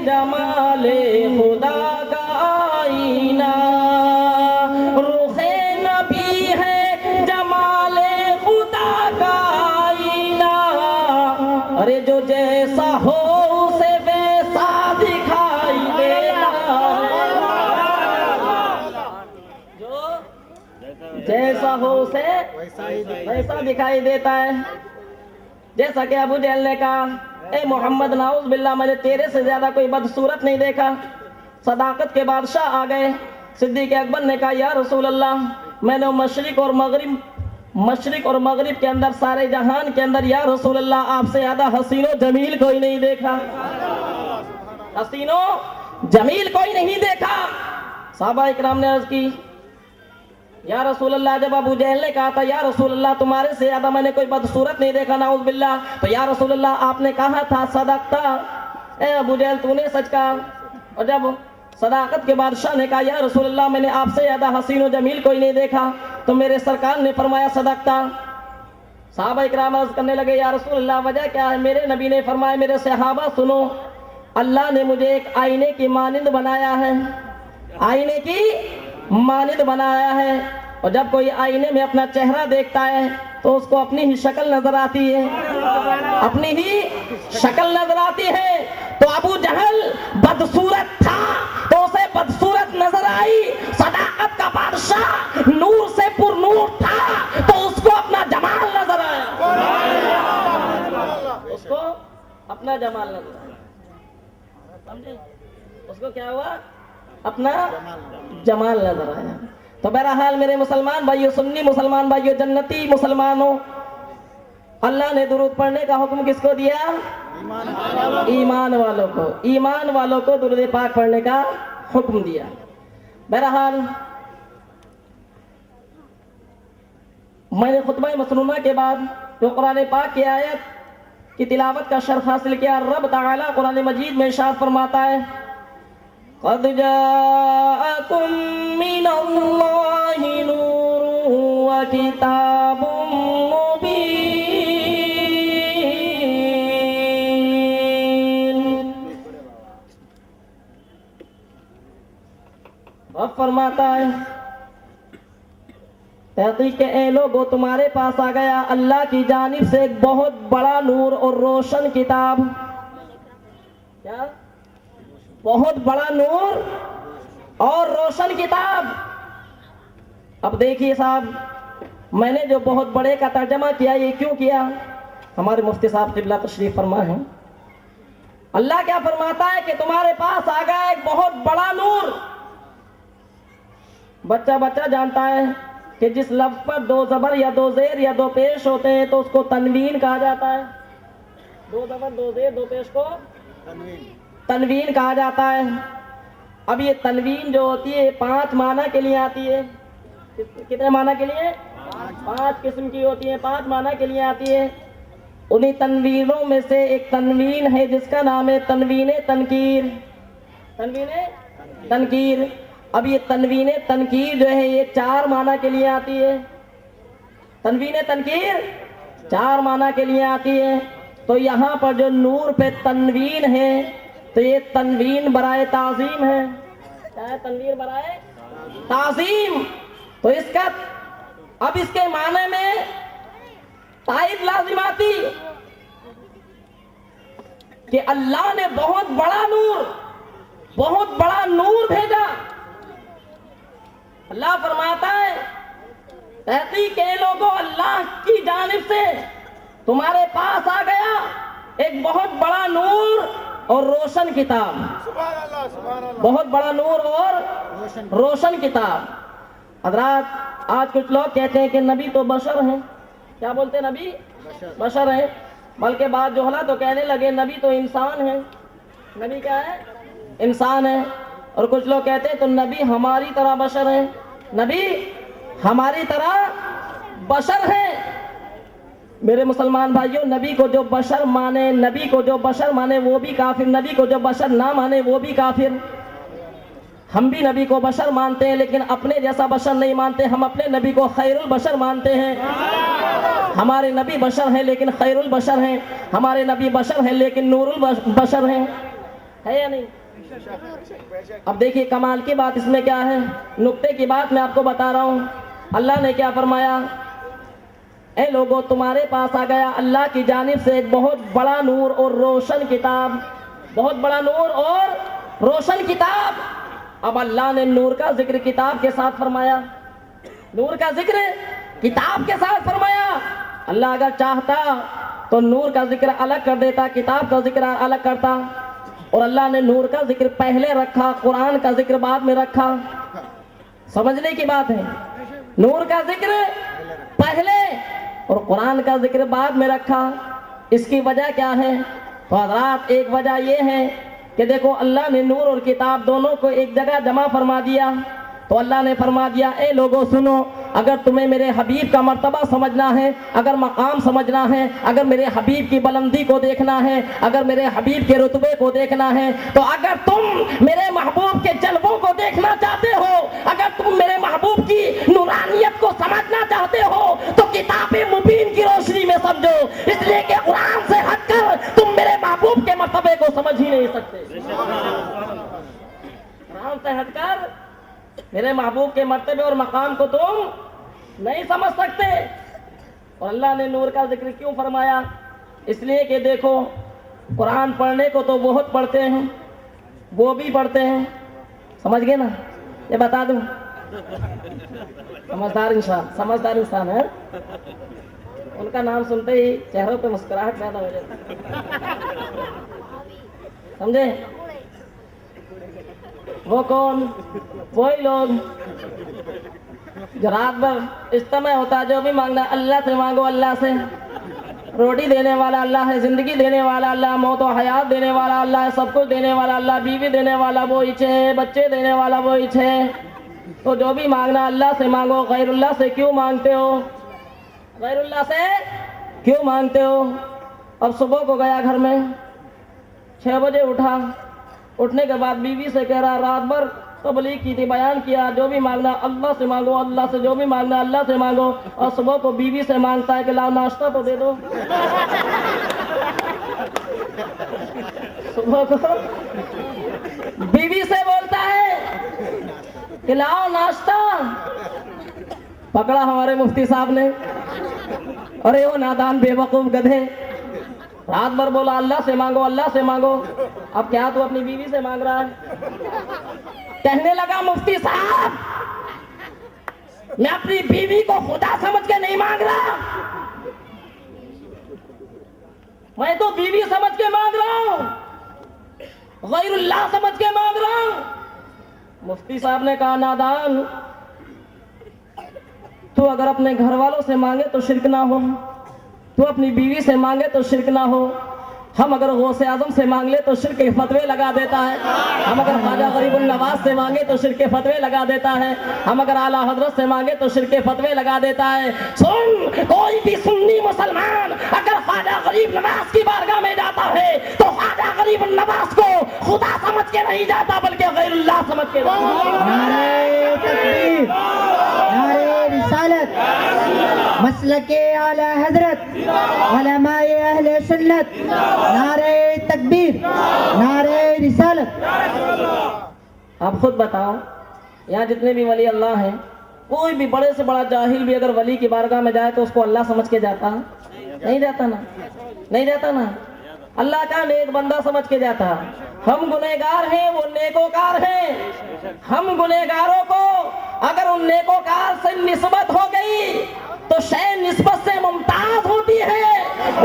ارے جو جیسا ہو اسے ویسا دکھائی دیتا ہے، جو جیسا ہو اسے ویسا دکھائی دیتا ہے. جیسا کہ ابو جہل نے کہا اے محمد نعوذ باللہ میں نے تیرے سے زیادہ کوئی بدصورت نہیں دیکھا. صداقت کے بادشاہ آ گئے. صدیق اکبر نے کہا یا رسول اللہ میں نے مشرق اور مغرب کے اندر سارے جہان کے اندر یا رسول اللہ آپ سے زیادہ حسین و جمیل کوئی نہیں دیکھا، حسین و جمیل کوئی نہیں دیکھا. صحابہ اکرام نے عرض کی یا رسول اللہ، جب ابو جہل نے کہا تھا یا رسول اللہ تمہارے سے زیادہ میں نے کوئی بدصورت نہیں دیکھا نعوذ باللہ، تو یا رسول اللہ آپ نے کہا تھا صدقتا، اے ابو جہل تو نے سچ کہا. اور جب صداقت کے بادشاہ نے کہا یا رسول اللہ میں نے آپ سے زیادہ حسین و جمیل کوئی نہیں دیکھا، تو میرے سرکار نے فرمایا صدقتا. صحابہ اکرام عرض کرنے لگے یا رسول اللہ وجہ کیا ہے؟ میرے نبی نے فرمایا میرے صحابہ سنو، اللہ نے مجھے ایک آئینے کی مانند بنایا ہے، آئینے کی مانند بنایا ہے، اور جب کوئی آئینے میں اپنا چہرہ دیکھتا ہے تو اس کو اپنی ہی شکل نظر آتی ہے، اپنی ہی شکل نظر آتی ہے. تو ابو جہل بدصورت تھا تو اسے بدصورت نظر آئی، صداقت کا بادشاہ نور سے پر نور تھا تو اس کو اپنا جمال نظر آیا، اس کو اپنا جمال نظر آیا. سمجھے؟ اس کو کیا ہوا؟ اپنا جمال نظر آیا. تو بہرحال میرے مسلمان بھائیو، سنی مسلمان بھائیو، جنتی مسلمانوں، اللہ نے درود پڑھنے کا حکم کس کو دیا؟ ایمان والوں کو. ایمان والوں کو درود پاک پڑھنے کا حکم دیا. بہرحال میں نے خطبہ مسنونہ کے بعد جو قرآن پاک کی آیت کی تلاوت کا شرف حاصل کیا، رب تعالیٰ قرآن مجید میں ارشاد فرماتا ہے قد جاءکم من اللہ نور وکتاب مبین. رب فرماتا ہے تحقیق اے لوگو تمہارے پاس آ گیا اللہ کی جانب سے ایک بہت بڑا نور اور روشن کتاب. کیا؟ بہت بڑا نور اور روشن کتاب. اب دیکھیے صاحب، میں نے جو بہت بڑے کا ترجمہ کیا یہ کیوں کیا؟ ہمارے مفتی صاحب قبلہ تشریف فرما ہیں. اللہ کیا فرماتا ہے کہ تمہارے پاس آ گیا ایک بہت بڑا نور. بچہ جانتا ہے کہ جس لفظ پر دو زبر یا دو زیر یا دو پیش ہوتے ہیں تو اس کو تنوین کہا جاتا ہے. دو زبر دو زیر دو پیش کو تنوین کہا جاتا ہے. اب یہ تنوین جو ہوتی ہے 5 معنی کے لیے آتی ہے. کتنے معنی کے لیے؟ 5 قسم کی ہوتی ہیں، 5 معنی کے لیے آتی ہے. انہی تنوینوں میں سے ایک تنوین ہے جس کا نام ہے تنوین تنکیر. تنوین تنکیر. اب یہ تنوین تنکیر جو ہے یہ 4 معنی کے لیے آتی ہے. تنوین تنکیر 4 معنی کے لیے آتی ہے. تو یہاں پر جو نور پہ تنوین ہے تو یہ تنوین برائے تعظیم ہے. کیا ہے؟ تنوین برائے تعظیم. تو اس کا اب اس کے معنی میں تائید لازم آتی کہ اللہ نے بہت بڑا نور بھیجا. اللہ فرماتا ہے تحقیق اے لوگوں اللہ کی جانب سے تمہارے پاس آ گیا ایک بہت بڑا نور اور روشن کتاب. بہت بڑا نور اور روشن کتاب. حضرات آج کچھ لوگ کہتے ہیں کہ نبی تو بشر ہیں. کیا بولتے ہیں؟ نبی بشر ہیں. بلکہ بعض جوہلا تو کہنے لگے نبی تو انسان ہے. نبی کیا ہے؟ انسان ہے. اور کچھ لوگ کہتے ہیں تو نبی ہماری طرح بشر ہیں. نبی ہماری طرح بشر ہیں. میرے مسلمان بھائیوں، نبی کو جو بشر مانے وہ بھی کافر، نبی کو جو بشر نہ مانے وہ بھی کافر. ہم بھی نبی کو بشر مانتے ہیں لیکن اپنے جیسا بشر نہیں مانتے. ہم اپنے نبی کو خیر البشر مانتے ہیں. ہمارے نبی بشر ہیں لیکن خیر البشر ہیں. ہمارے نبی بشر ہیں لیکن نور البشر ہیں. ہے یا نہیں؟ اب دیکھیے کمال کی بات اس میں کیا ہے، نقطے کی بات میں آپ کو بتا رہا ہوں. اللہ نے کیا فرمایا؟ اے لوگوں تمہارے پاس آ گیا اللہ کی جانب سے ایک بہت بڑا نور اور روشن کتاب، بہت بڑا نور اور روشن کتاب۔ اب اللہ نے نور کا ذکر کتاب کے ساتھ فرمایا، نور کا ذکر کتاب کے ساتھ فرمایا۔ اللہ اگر چاہتا تو نور کا ذکر الگ کر دیتا، کتاب کا ذکر الگ کرتا، اور اللہ نے نور کا ذکر پہلے رکھا، قرآن کا ذکر بعد میں رکھا۔ سمجھنے کی بات ہے، نور کا ذکر پہلے اور قرآن کا ذکر بعد میں رکھا۔ اس کی وجہ کیا ہے؟ تو حضرات ایک وجہ یہ ہے کہ دیکھو اللہ نے نور اور کتاب دونوں کو ایک جگہ جمع فرما دیا، تو اللہ نے فرما دیا اے لوگوں سنو، اگر تمہیں میرے حبیب کا مرتبہ سمجھنا ہے، اگر مقام سمجھنا ہے، اگر میرے حبیب کی بلندی کو دیکھنا ہے، اگر میرے حبیب کے رتبے کو دیکھنا ہے، تو اگر تم میرے محبوب کے جلووں کو دیکھنا چاہتے ہو، اگر تم میرے محبوب کی نورانیت کو سمجھنا چاہتے ہو، تو کتاب مبین کی روشنی میں سمجھو، اس لیے کہ قرآن سے ہٹ کر تم میرے محبوب کے مرتبے کو سمجھ ہی نہیں سکتے۔ قرآن سے ہٹ کر میرے محبوب کے مرتبے اور مقام کو تم نہیں سمجھ سکتے۔ اور اللہ نے نور کا ذکر کیوں فرمایا؟ اس لیے کہ دیکھو قرآن پڑھنے کو تو بہت پڑھتے ہیں، وہ بھی پڑھتے ہیں، سمجھ گئے نا؟ یہ بتا دوں، سمجھدار انسان ہے، ان کا نام سنتے ہی چہروں پہ مسکراہٹ پیدا ہو جاتی ہے، سمجھے؟ وہ کون؟ وہی لوگ جو رات بھر اجتماع ہوتا ہے، جو بھی مانگنا اللہ سے مانگو، اللہ سے۔ روٹی دینے والا اللہ ہے، زندگی دینے والا اللہ، موت و حیات دینے والا اللہ ہے، سب کچھ دینے والا اللہ، بیوی دینے والا وہی ہے، بچے دینے والا وہی ہے۔ تو جو بھی مانگنا اللہ سے مانگو، غیر اللہ سے کیوں مانگتے ہو؟ غیر اللہ سے کیوں مانگتے ہو؟ اب صبح کو گیا گھر میں، 6 بجے اٹھا، اٹھنے کے بعد بیوی سے کہہ رہا رات بھر تبلیغ کی تھی، بیان کیا جو بھی مانگنا اللہ سے مانگو، اللہ سے جو بھی مانگنا اللہ سے مانگو، اور صبح کو بیوی سے مانگتا ہے کہ لاؤ ناشتہ تو دے دو۔ صبح کو بیوی سے بولتا ہے کہ لاؤ ناشتہ، پکڑا ہمارے مفتی صاحب نے، ارے وہ نادان بے وقوف گدھے، رات بھر بولا اللہ سے مانگو، اللہ سے مانگو، اب کیا تو اپنی بیوی سے مانگ رہا ہے؟ کہنے لگا مفتی صاحب میں اپنی بیوی کو خدا سمجھ کے نہیں مانگ رہا، میں تو بیوی سمجھ کے مانگ رہا ہوں، غیر اللہ سمجھ کے مانگ رہا ہوں۔ مفتی صاحب نے کہا نادان، تو اگر اپنے گھر والوں سے مانگے تو شرک نہ ہو، تو اپنی بیوی سے مانگے تو شرک نہ ہو، ہم اگر غوث اعظم سے مانگ لے تو شرک کے فتوے لگا دیتا ہے، ہم اگر خواجہ غریب النواز سے مانگے تو شرک کے فتوے لگا دیتا ہے، ہم اگر اعلیٰ حضرت سے مانگے تو شرک کے فتوے لگا دیتا ہے۔ سن، کوئی بھی سنی مسلمان اگر خواجہ غریب نواز کی بارگاہ میں جاتا ہے تو خواجہ غریب النواز کو خدا سمجھ کے نہیں جاتا بلکہ غیر اللہ سمجھ کے جاتا ہے۔ نعرہ تکبیر، نعرہ رسالت، مسلک اعلی حضرت، علماء اہل سنت، نعرہ تکبیر، نعرہ رسالت۔ آپ خود بتاؤ، یہاں جتنے بھی ولی اللہ ہیں، کوئی بھی بڑے سے بڑا جاہل بھی اگر ولی کی بارگاہ میں جائے تو اس کو اللہ سمجھ کے جاتا؟ نہیں جاتا نا، نہیں جاتا نا، اللہ کا نیک بندہ سمجھ کے جاتا۔ ہم گنہگار ہیں، وہ نیکوکار ہیں، ہم گنہگاروں کو اگر ان نیکوکار سے نسبت ہو گئی تو شے نسبت سے ممتاز ہوتی ہے،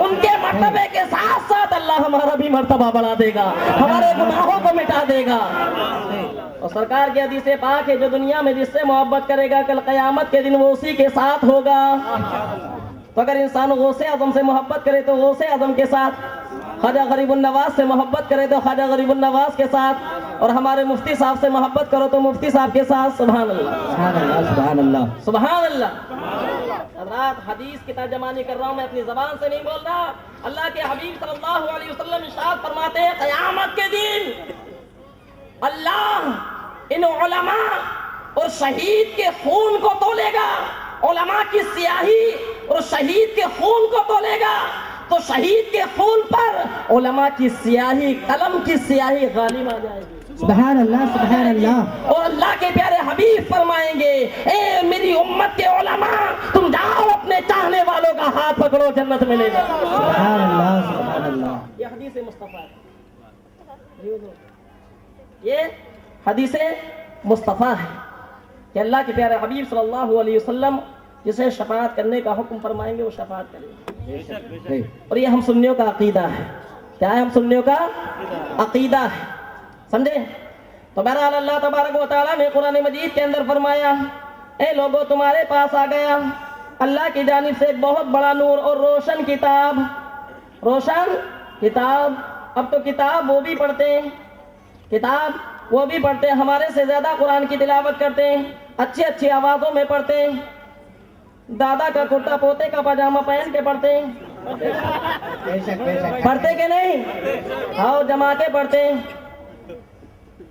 ان کے مرتبے کے ساتھ ساتھ اللہ ہمارا بھی مرتبہ بڑھا دے گا، ہمارے گناہوں کو مٹا دے گا۔ اور سرکار کی حدیث پاک ہے جو دنیا میں جس سے محبت کرے گا کل قیامت کے دن وہ اسی کے ساتھ ہوگا۔ تو اگر انسان غوث اعظم سے محبت کرے تو غوث اعظم کے ساتھ، خواجہ غریب النواز سے محبت کرے تو خواجہ غریب النواز کے ساتھ، اور ہمارے مفتی صاحب سے محبت کرو تو مفتی صاحب کے ساتھ۔ سبحان اللہ، سبحان اللہ، سبحان اللہ، سبحان اللہ۔ حضرات حدیث کی ترجمانی کر رہا ہوں، میں اپنی زبان سے نہیں بول رہا۔ اللہ کے حبیب صلی اللہ علیہ وسلم ارشاد فرماتے ہیں قیامت کے دن اللہ ان علماء اور شہید کے خون کو تولے گا، علماء کی سیاہی اور شہید کے خون کو تولے گا، تو شہید کے خون پر علماء کی سیاہی، قلم کی سیاہی غالب آ جائے گی۔ سبحان اللہ، سبحان اللہ۔ اور اللہ کے پیارے حبیب فرمائیں گے اے میری امت کے علماء، تم جاؤ اپنے چاہنے والوں کا کا ہاتھ پکڑو جنت ملے گا. سبحان اللہ سبحان اللہ. یہ حدیث مصطفیٰ ہے. یہ حدیث مصطفیٰ ہے کہ اللہ کے پیارے حبیب صلی اللہ علیہ وسلم جسے شفاعت کرنے کا حکم فرمائیں گے وہ شفاعت کریں گے. اور یہ ہم سنیوں کا عقیدہ ہے. کیا ہے؟ ہم سنیوں کا عقیدہ ہے. سمجھے؟ تو بہرحال اللہ تبارک و تعالیٰ نے قرآن مجید کے اندر فرمایا اے لوگوں تمہارے پاس آ گیا اللہ کی جانب سے ایک بہت بڑا نور اور روشن کتاب. روشن کتاب. اب تو کتاب وہ بھی پڑھتے ہیں, کتاب وہ بھی پڑھتے ہیں, ہمارے سے زیادہ قرآن کی تلاوت کرتے ہیں, اچھی اچھی آوازوں میں پڑھتے ہیں, دادا کا کرتا پوتے کا پاجامہ پہن کے پڑھتے ہیں. بے شک بے شک. پڑھتے کہ نہیں؟ آؤ جما کے پڑھتے ہیں.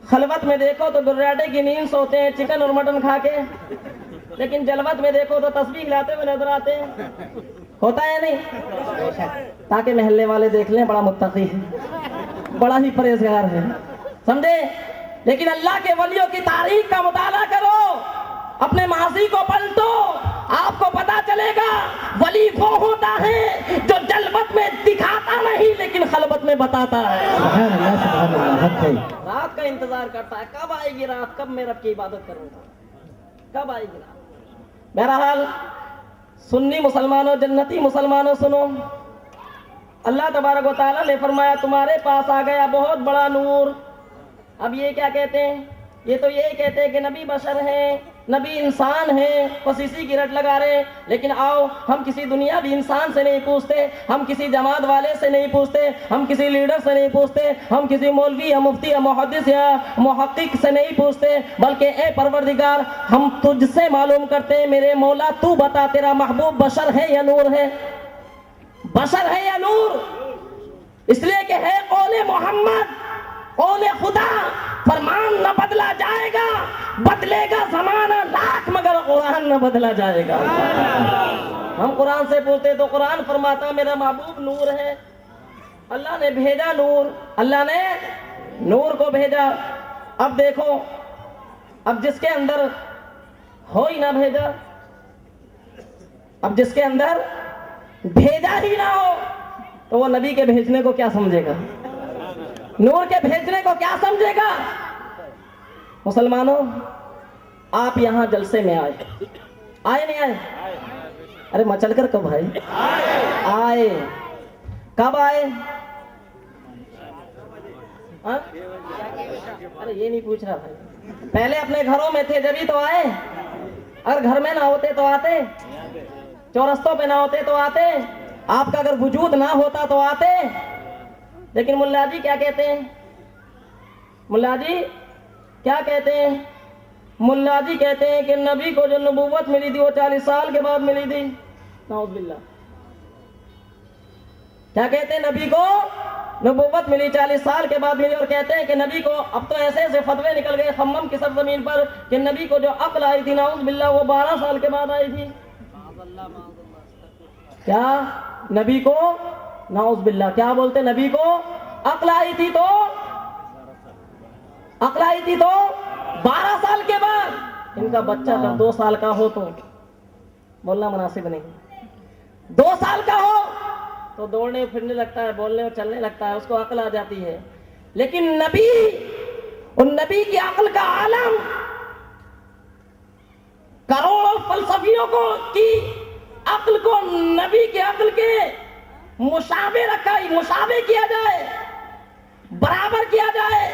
خلوت میں دیکھو تو گراٹے کی نیند سوتے ہیں چکن اور مٹن کھا کے, لیکن جلوت میں دیکھو تو تسبیح لاتے ہوئے نظر آتے ہیں. ہوتا ہے نہیں؟ تاکہ محلے والے دیکھ لیں بڑا متقی ہے, بڑا ہی پرہیزگار ہے. سمجھے؟ لیکن اللہ کے ولیوں کی تاریخ کا مطالعہ کرو, اپنے ماضی کو پلٹو, آپ کو پتا چلے گا ولی وہ ہوتا ہے جو جلوت میں دکھاتا نہیں لیکن خلوت میں بتاتا ہے. سبحان اللہ سبحان اللہ. حق ہے. رات کا انتظار کرتا ہے کب آئے گی رات, کب میں رب کی عبادت کروں گا, کب آئے گی رات. بہرحال سنی مسلمانوں, جنتی مسلمانوں سنو, اللہ تبارک و تعالیٰ نے فرمایا تمہارے پاس آ گیا بہت بڑا نور. اب یہ کیا کہتے ہیں؟ یہ تو یہ کہتے ہیں کہ نبی بشر ہیں, نبی انسان ہیں, بس اسی کی رٹ لگا رہے. لیکن آؤ ہم کسی دنیاوی انسان سے نہیں پوچھتے, ہم کسی جماعت والے سے نہیں پوچھتے, ہم کسی لیڈر سے نہیں پوچھتے, ہم کسی مولوی یا مفتی یا محدث یا محقق سے نہیں پوچھتے, بلکہ اے پروردگار ہم تجھ سے معلوم کرتے ہیں میرے مولا تو بتا تیرا محبوب بشر ہے یا نور ہے؟ بشر ہے یا نور؟ اس لیے کہ ہے قول محمد, قول خدا, فرمان نہ بدلا جائے گا, بدلے گا زمانہ لاکھ مگر قرآن نہ بدلا جائے گا. ہم قرآن سے پوچھتے تو قرآن فرماتا میرا محبوب نور ہے. اللہ نے بھیجا نور, اللہ نے نور کو بھیجا. اب دیکھو, اب جس کے اندر ہو ہی نہ بھیجا, اب جس کے اندر بھیجا ہی نہ ہو تو وہ نبی کے بھیجنے کو کیا سمجھے گا, نور کے بھیجنے کو کیا سمجھے گا؟ مسلمانوں آپ یہاں جلسے میں آئے, آئے نہیں آئے؟ ارے مچل کر کب آئے؟ آئے. کب آئے؟ ارے یہ نہیں پوچھ رہا بھائی, پہلے اپنے گھروں میں تھے جبھی تو آئے. اگر گھر میں نہ ہوتے تو آتے, چورستوں پہ نہ ہوتے تو آتے, آپ کا اگر وجود نہ ہوتا تو آتے. لیکن ملا جی کیا کہتے ہیں؟ ملا جی کیا کہتے ہیں؟ ملا جی کہتے ہیں کہ نبی کو جو نبوت ملی تھی وہ 40 سال کے بعد ملی تھی. نعوذ باللہ. کیا کہتے ہیں؟ نبی کو نبوت ملی 40 سال کے بعد ملی. اور کہتے ہیں کہ نبی کو اب تو ایسے ایسے فتوے نکل گئے خمم کی سرزمین پر کہ نبی کو جو عقل آئی تھی نعوذ باللہ وہ 12 سال کے بعد آئی تھی. کیا نبی کو نعوذ باللہ کیا بولتے, نبی کو عقل آئی تھی تو 12 سال کے بعد. ان کا بچہ اگر 2 سال کا ہو تو بولنا مناسب نہیں, 2 سال کا ہو تو دوڑنے پھرنے لگتا ہے, بولنے اور چلنے لگتا ہے, اس کو عقل آ جاتی ہے. لیکن نبی, ان نبی کی عقل کا عالم کروڑوں فلسفیوں کو کی عقل کو نبی کی عقل کے مشابہ رکھا, مشابہ کیا جائے, برابر کیا جائے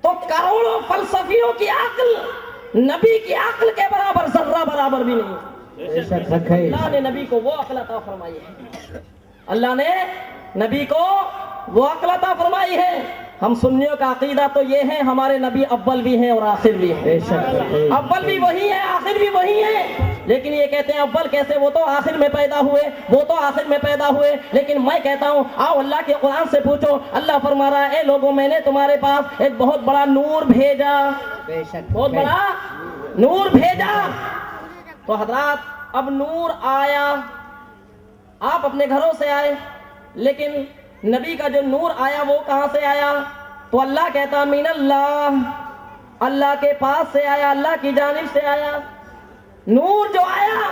تو کروڑوں فلسفیوں کی عقل نبی کی عقل کے برابر ذرہ برابر بھی نہیں. اللہ نے نبی کو وہ عقل عطا فرمائی ہے, اللہ نے نبی کو وہ عقل عطا فرمائی ہے. ہم سنیوں کا عقیدہ تو یہ ہے ہمارے نبی اول بھی ہیں اور آخر بھی ہیں. اول بھی وہی ہے, آخر بھی وہی ہے. لیکن یہ کہتے ہیں اول کیسے, وہ تو آخر میں پیدا ہوئے, وہ تو آخر میں پیدا ہوئے. لیکن میں کہتا ہوں آؤ اللہ کے قرآن سے پوچھو. اللہ فرما رہا ہے اے لوگوں میں نے تمہارے پاس ایک بہت بڑا نور بھیجا, بہت بڑا نور بھیجا. تو حضرات اب نور آیا, آپ اپنے گھروں سے آئے, لیکن نبی کا جو نور آیا وہ کہاں سے آیا؟ تو اللہ کہتا من اللہ, اللہ کے پاس سے آیا, اللہ کی جانب سے آیا. نور جو آیا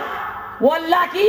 وہ اللہ کی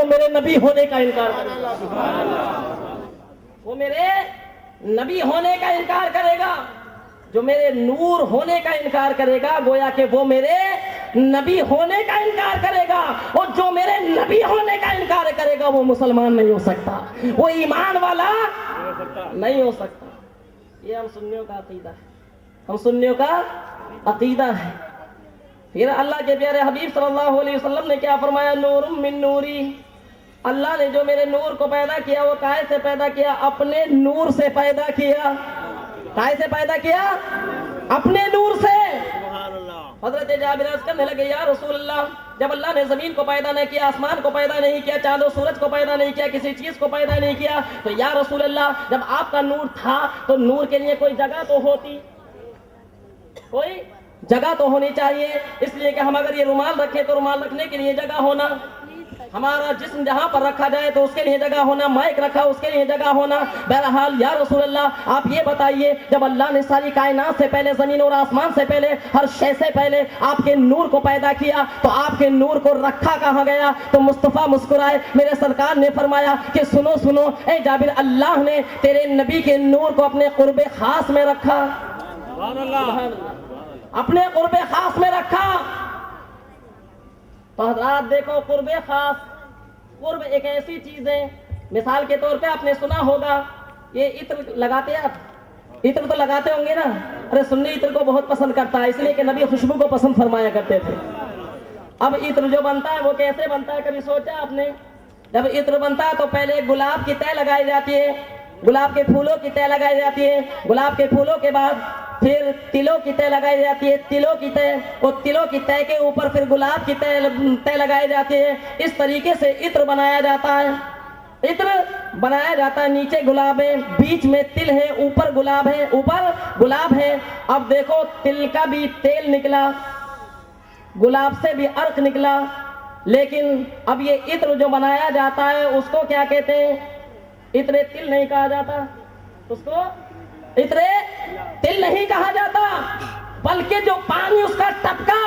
وہ میرے نبی ہونے کا انکار کرے گا، وہ میرے نبی ہونے کا انکار کرے گا، جو میرے نور ہونے کا انکار کرے گا گویا کہ وہ میرے نبی ہونے کا انکار کرے گا، اور جو میرے نبی ہونے کا انکار کرے گا وہ مسلمان نہیں ہو سکتا، وہ ایمان والا نہیں ہو سکتا۔ یہ ہم سنیوں کا عقیدہ ہے، ہم سنیوں کا عقیدہ ہے۔ پھر اللہ کے پیارے حبیب صلی اللہ علیہ وسلم نے کیا فرمایا؟ نور من نوری، اللہ نے جو میرے نور کو پیدا کیا وہ کائے سے پیدا کیا؟ اپنے نور سے پیدا کیا۔ کائے سے پیدا کیا؟ اپنے نور سے۔ حضرت جابر عرض کرنے لگے یا رسول اللہ، جب اللہ نے زمین کو پیدا نہیں کیا، آسمان کو پیدا نہیں کیا، چاند و سورج کو پیدا نہیں کیا، کسی چیز کو پیدا نہیں کیا، تو یا رسول اللہ جب آپ کا نور تھا تو نور کے لیے کوئی جگہ تو ہوتی، کوئی جگہ تو ہونی چاہیے، اس لیے کہ ہم اگر یہ رومال رکھیں تو رومال رکھنے کے لیے جگہ ہونا، ہمارا جسم جہاں پر رکھا جائے تو اس کے لیے جگہ ہونا، مائک رکھا اس کے لیے جگہ ہونا۔ بہرحال یا رسول اللہ آپ یہ بتائیے، جب اللہ نے ساری کائنات سے پہلے، زمین اور آسمان سے پہلے، ہر شے سے پہلے آپ کے نور کو پیدا کیا تو آپ کے نور کو رکھا کہاں گیا؟ تو مصطفیٰ مسکرائے، میرے سرکار نے فرمایا کہ سنو سنو اے جابر، اللہ نے تیرے نبی کے نور کو اپنے قرب خاص میں رکھا، اپنے قرب خاص میں رکھا۔ تو حضرات دیکھو، قرب خاص، قرب ایک ایسی چیز ہے، مثال کے طور پہ آپ نے سنا ہوگا یہ عطر لگاتے ہیں، آپ عطر تو لگاتے ہوں گے نا، ارے سنی عطر کو بہت پسند کرتا ہے، اس لیے کہ نبی خوشبو کو پسند فرمایا کرتے تھے۔ اب عطر جو بنتا ہے وہ کیسے بنتا ہے، کبھی سوچا آپ نے؟ جب عطر بنتا ہے تو پہلے گلاب کی تہ لگائی جاتی ہے، گلاب کے پھولوں کی تہ لگائی جاتی ہے، گلاب کے پھولوں کے بعد پھر تلوں کی تہ لگائی جاتی ہے، تلوں کی تہ، اور تلوں کی تہ کے اوپر پھر گلاب کی تہ لگائی جاتی ہے۔ اس طریقے سے عطر بنایا جاتا ہے، عطر بنایا جاتا ہے۔ نیچے گلاب ہے، بیچ میں تل ہے، اوپر گلاب ہے، اوپر گلاب ہے۔ اب دیکھو تل کا بھی تیل نکلا، گلاب سے بھی عرق نکلا، لیکن اب یہ عطر جو بنایا جاتا ہے اس کو کیا کہتے ہیں؟ عطر تل نہیں کہا جاتا، اس کو عطر تل نہیں کہا جاتا، بلکہ جو پانی اس کا ٹپکا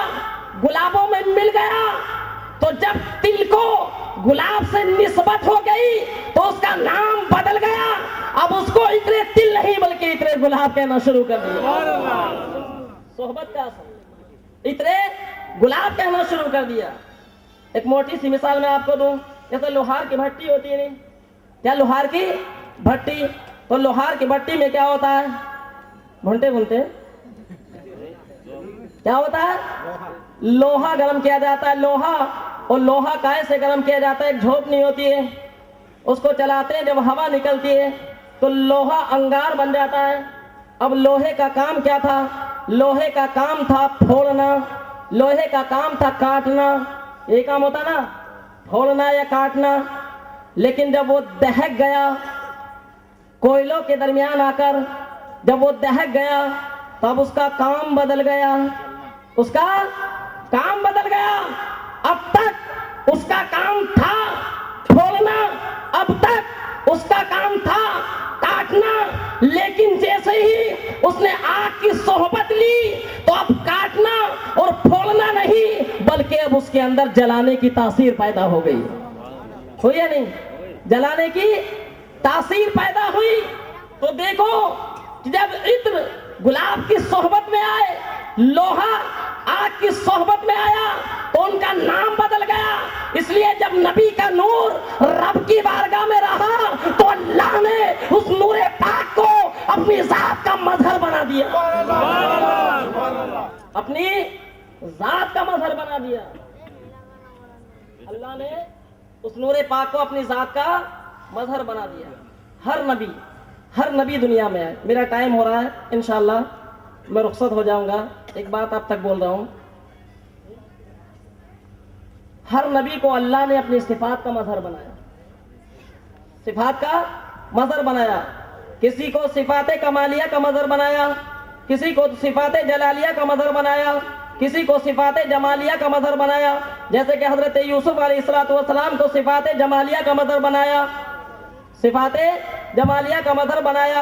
گلابوں میں مل گیا تو جب تل کو گلاب سے نسبت ہو گئی تو اس کا نام بدل گیا، اب اس کو عطر تل نہیں بلکہ عطر گلاب کہنا شروع کر دیا۔ صحبت کا اثر، عطر گلاب کہنا شروع کر دیا۔ ایک موٹی سی مثال میں آپ کو دوں، جیسے لوہار کی بھٹی ہوتی ہے، نہیں کیا لوہار کی بھٹی؟ تو لوہار کی بھٹی میں کیا ہوتا ہے؟ بھونٹے بھونٹے کیا ہوتا ہے؟ لوہا گرم کیا جاتا ہے، لوہا، اور لوہا کائے سے گرم کیا جاتا ہے؟ ایک جھوپنی ہوتی ہے، اس کو چلاتے ہیں، جب ہوا نکلتی ہے تو لوہا انگار بن جاتا ہے۔ اب لوہے کا کام کیا تھا؟ لوہے کا کام تھا پھوڑنا، لوہے کا کام تھا کاٹنا، یہ کام ہوتا نا، پھوڑنا یا کاٹنا۔ لیکن جب وہ دہک گیا کوئلوں کے درمیان آ کر، جب وہ دہک گیا تب اس کا کام بدل گیا، اس کا کام بدل گیا۔ اب تک اس کا کام تھا پھوڑنا، اب تک اس کا کام تھا کاٹنا، لیکن جیسے ہی اس نے آگ کی صحبت لی تو اب کاٹنا اور پھوڑنا نہیں بلکہ اب اس کے اندر جلانے کی تاثیر پیدا ہو گئی، ہوئی یا نہیں؟ جلانے کی تاثیر پیدا ہوئی۔ تو دیکھو جب عطر گلاب کی صحبت میں آئے، لوہا آگ کی صحبت میں آیا تو ان کا نام بدل گیا۔ اس لیے جب نبی کا نور رب کی بارگاہ میں رہا تو اللہ نے اس نور پاک کو اپنی ذات کا مظہر بنا دیا، اپنی ذات کا مظہر بنا دیا۔ اللہ نے اس نور پاک کو اپنی ذات کا مظہر بنا دیا۔ ہر نبی دنیا میں ہے۔ میرا ٹائم ہو رہا ہے، انشاءاللہ میں رخصت ہو جاؤں گا۔ ایک بات آپ تک بول رہا ہوں، ہر نبی کو اللہ نے اپنی صفات کا مظہر بنایا، صفات کا مظہر بنایا۔ کسی کو صفات کمالیہ کا مظہر بنایا، کسی کو صفات جلالیہ کا مظہر بنایا، کسی کو صفات جمالیہ کا مظہر بنایا۔ جیسے کہ حضرت یوسف علیہ السلام کو صفات جمالیہ کا مظہر بنایا، صفات جمالیہ کا مظہر بنایا۔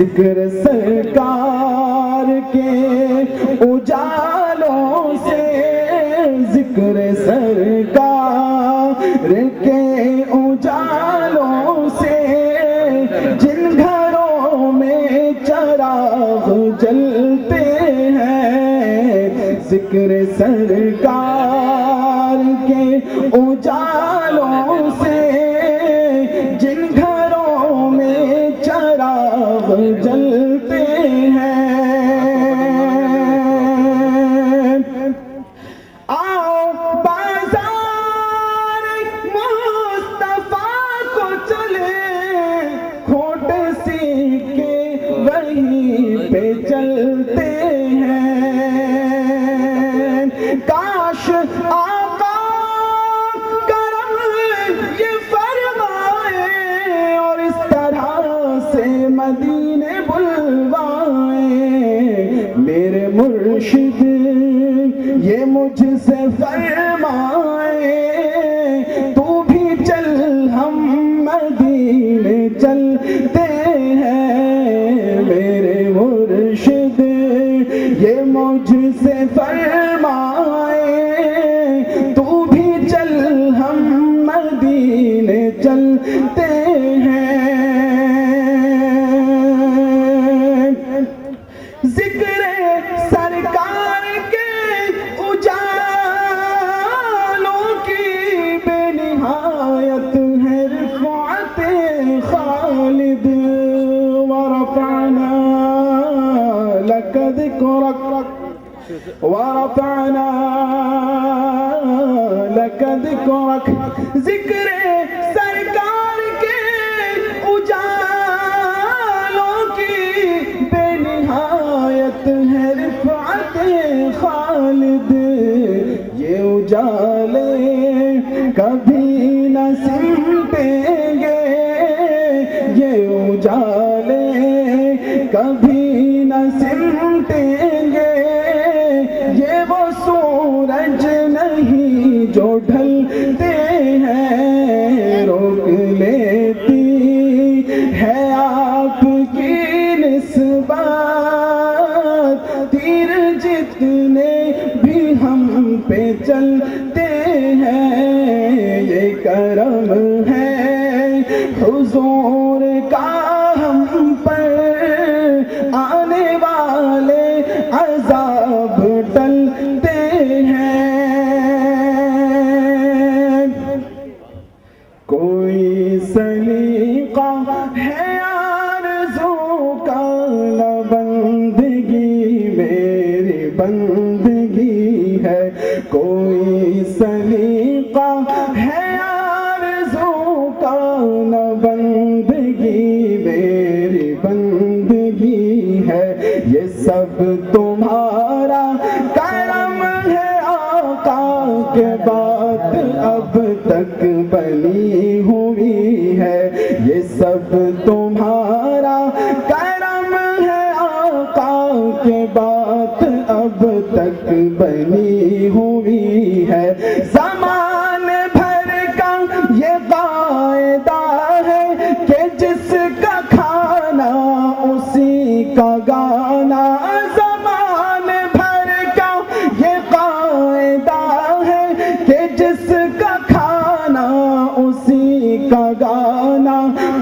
ذکر سرکار کے اجالوں سے، ذکر سرکار کے اجالوں سے، جن گھروں میں چراغ جلتے ہیں، ذکر سرکار کے اجالوں سے، جن گھروں میں چراغ جلتے ہیں، آؤ بازار مصطفیٰ کو چلے، کھوٹ سیکھے وہیں پہ چلتے ہیں، کاش آقا کرم یہ فرمائے اور اس طرح سے مدینے بلوائے، میرے مرشد یہ مجھ سے فرمائے، تو بھی چل ہم مدینے چلتے ہیں، میرے مرشد یہ مجھ سے فرمائے، تو بھی چل ہم مدینے چلتے ہیں، ذکر سرکار کے اجالوں کی بے نہایت ہے رفعت خالد، ورفعنا لك ذکرک ورفعنا لك ذکرک، ذکر سرکار کے اجالوں کی بے نہایت ہے رفعت خالد، یہ اجالے کبھی نہ سمٹیں گے، یہ اجالے کبھی نہ سمٹیں گے، یہ وہ سورج نہیں جو ڈھلتے ہیں، روک لیتی ہے آپ کی نسبت، تیر جتنے بھی ہم پہ چلتے ہیں، یہ کرم ہے حضور کا ہم پر، آنے والے عذاب ٹلتے ہیں، کوئی سلیقہ ہے آرزو کا نہ بندگی میری بندگی ہے، کوئی سلیقہ ہے آرزو کا نہ بندگی میری بندگی ہے، یہ سب تمہارا کرم ہے آقا کے بات اب تک بنی ہوئی ہے، یہ سب تمہارا کرم ہے آقا کے بات اب تک بنی ہوئی ہے، زمان بھر کا یہ قاعدہ ہے کہ جس کا کھانا اسی کا گانا، زمان بھر کا یہ قاعدہ ہے کہ جس کا کھانا اسی کا گانا،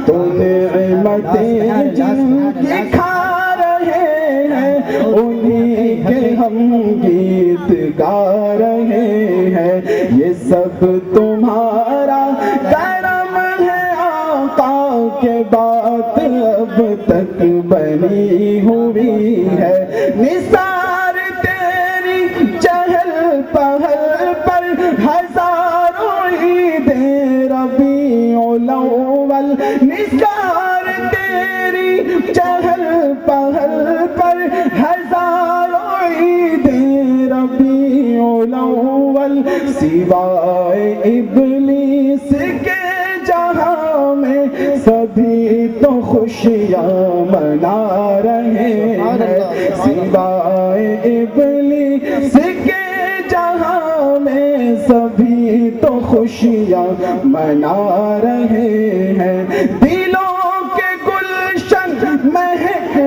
تو نعمتیں جن کی کھا رہے ہیں انہیں کے ہم گیت گا رہے ہیں، یہ سب تمہارا کرم ہے آقا کے بات اب تک بنی ہوئی ہے، نثار تیری چہل پہل پر ہزاروں عیدیں ربیع الاول، نثار تیری چہل پہل پر ہزاروں عیدیں ربیع الاول، سوائے ابلیس کے جہاں میں سبھی تو خوشیاں منا رہے ہیں، سوائے ابلیس کے جہاں میں سبھی تو خوشیاں منا رہے ہیں، دلوں کے گلشن مہک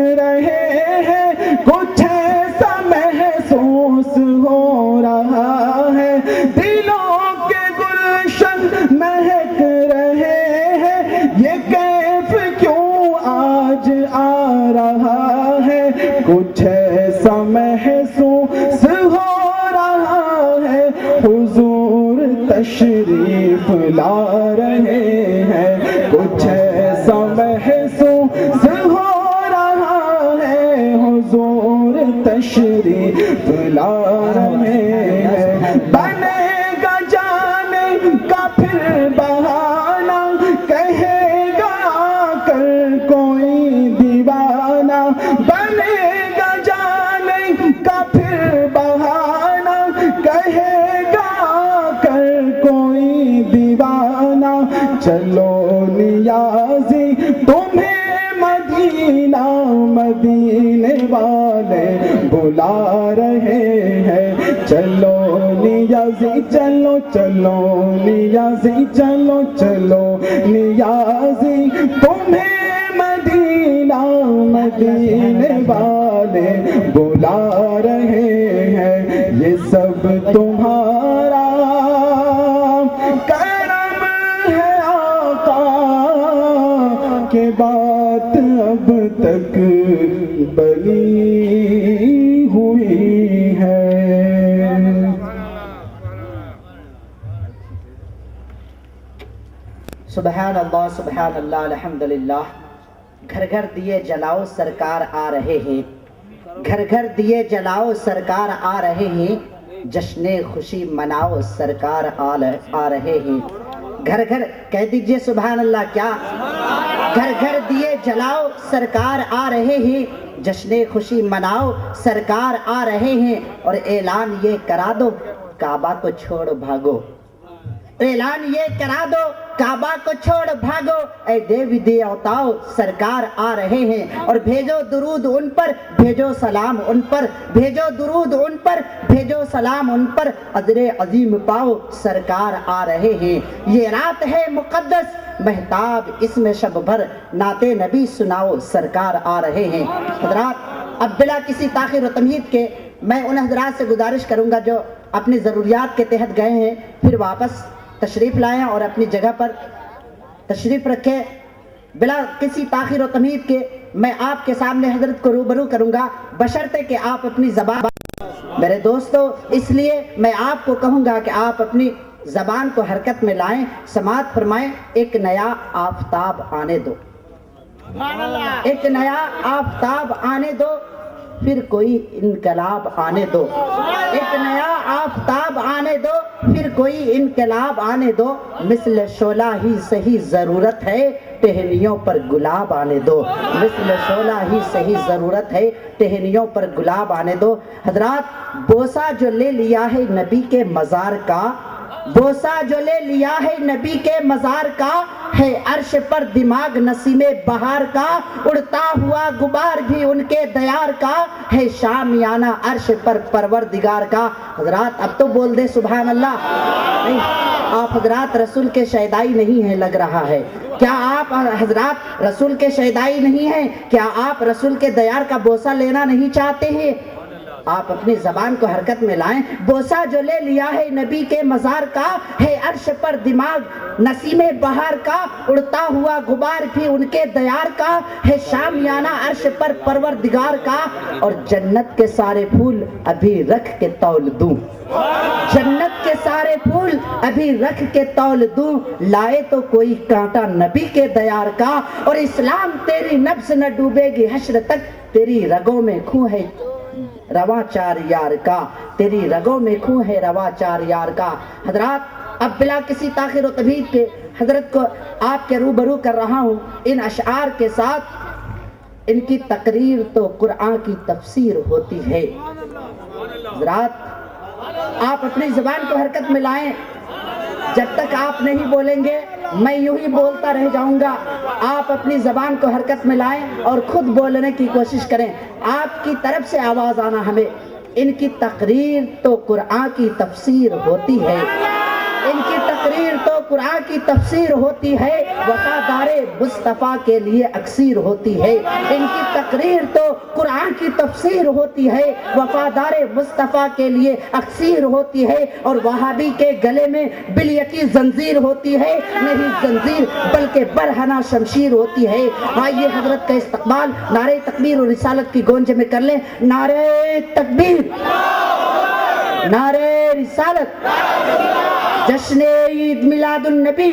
رہا ہے کچھ ایسا محسوس ہو رہا ہے حضور تشریف لا رہے ہیں کچھ ایسا محسوس ہو رہا ہے حضور تشریف لا رہے ہیں بنے گا جانے کا پھر بہانہ کہے گا آ کر کوئی دیوانہ بنے گا جانے کا پھر بہانہ کہے گا آ کر کوئی دیوانہ چلو نیازی تمہیں مدینہ مدینے والے بلا رہے ہیں چلو نیازی چلو چلو نیازی چلو چلو نیازی تمہیں مدینہ مدینے والے بلا رہے ہیں یہ سب تمہارا کرم ہے آقا کہ بات اب تک بنی ہوئی ہے سبحان اللہ الحمدللہ گھر گھر دیے جلاؤ سرکار آ رہے ہیں گھر گھر دیے جلاؤ سرکار آ رہے ہیں جشن خوشی مناؤ سرکار آ رہے ہیں گھر گھر کہہ دیجئے سبحان اللہ کیا گھر گھر دیے جلاؤ سرکار آ رہے ہیں جشن خوشی مناؤ سرکار آ رہے ہیں اور اعلان یہ کرا دو کعبہ کو چھوڑ بھاگو اعلان یہ کرا دو کعبہ کو چھوڑ بھاگو اے دیوی دیوتاؤ سرکار آ رہے ہیں اور بھیجو درود ان پر بھیجو سلام ان پر بھیجو درود ان پر بھیجو سلام ان پر اجر عظیم پاؤ سرکار آ رہے ہیں یہ رات ہے مقدس مہتاب اس میں شب بھر نعت نبی سناؤ سرکار آ رہے ہیں حضرات اب بلا کسی تاخیر و تمہید کے میں ان حضرات سے گزارش کروں گا جو اپنی ضروریات کے تحت گئے ہیں پھر واپس تشریف لائیں اور اپنی جگہ پر تشریف رکھیں بلا کسی تاخیر و تمہید کے میں آپ کے سامنے حضرت کو روبرو کروں گا بشرطے کہ آپ اپنی زبان میرے دوستو اس لیے میں آپ کو کہوں گا کہ آپ اپنی زبان کو حرکت میں لائیں سماعت فرمائیں ایک نیا آفتاب آنے دو ایک نیا آفتاب آنے دو پھر کوئی انقلاب آنے دو ایک نیا آفتاب آنے دو پھر کوئی انقلاب آنے دو مثل شعلہ ہی صحیح ضرورت ہے ٹہنیوں پر گلاب آنے دو مثل شعلہ ہی صحیح ضرورت ہے ٹہنیوں پر گلاب آنے دو حضرات بوسہ جو لے لیا ہے نبی کے مزار کا بوسہ جو لے لیا ہے نبی کے مزار کا ہے عرش پر دماغ نسیم بہار کا اڑتا ہوا غبار بھی ان کے دیار کا ہے شامیانہ عرش پر پروردگار کا حضرات اب تو بول دے سبحان اللہ نہیں آپ حضرات رسول کے شیدائی نہیں ہیں لگ رہا ہے کیا آپ حضرات رسول کے شیدائی نہیں ہیں کیا آپ رسول کے دیار کا بوسہ لینا نہیں چاہتے ہیں آپ اپنی زبان کو حرکت میں لائیں بوسہ جو لے لیا ہے نبی کے مزار کا ہے عرش پر دماغ نسیم بہار کا اڑتا ہوا غبار بھی ان کے دیار کا ہے شامیانہ عرش پر پروردگار کا اور جنت کے سارے پھول ابھی رکھ کے تول دوں جنت کے سارے پھول ابھی رکھ کے تول دوں لائے تو کوئی کانٹا نبی کے دیار کا اور اسلام تیری نفس نہ ڈوبے گی حشر تک تیری رگوں میں خون ہے رواں چار یار کا تیری رگوں میں خون ہے رواں چار یار کا حضرات اب بلا کسی تاخیر و تمہید کے حضرت کو آپ کے روبرو کر رہا ہوں ان اشعار کے ساتھ ان کی تقریر تو قرآن کی تفسیر ہوتی ہے حضرات آپ اپنی زبان کو حرکت میں لائیں جب تک آپ نہیں بولیں گے میں یوں ہی بولتا رہ جاؤں گا آپ اپنی زبان کو حرکت میں لائیں اور خود بولنے کی کوشش کریں آپ کی طرف سے آواز آنا ہمیں ان کی تقریر تو قرآن کی تفسیر ہوتی ہے ان کی تقریر تو قرآن کی تفسیر ہوتی ہے وفادار مصطفیٰ کے لیے اکثیر ہوتی ہے. ان کی تقریر تو قرآن کی تفسیر ہوتی ہے وفادار مصطفیٰ کے لیے اکثیر ہوتی ہے. اور وہابی کے گلے میں بلیتی زنجیر ہوتی ہے, نہیں زنجیر بلکہ برہنہ شمشیر ہوتی ہے. آئیے حضرت کا استقبال نعرہ تکبیر اور رسالت کی گونج میں کر لیں. نعرہ تکبیر, نعرہ رسالت, جشن عید میلاد النبی,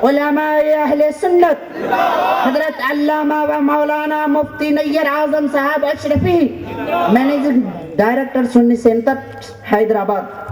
علماء اہل سنت حضرت علامہ و مولانا مفتی نیر اعظم صاحب اشرفی, مینیجنگ ڈائریکٹر سنی سینٹر حیدرآباد.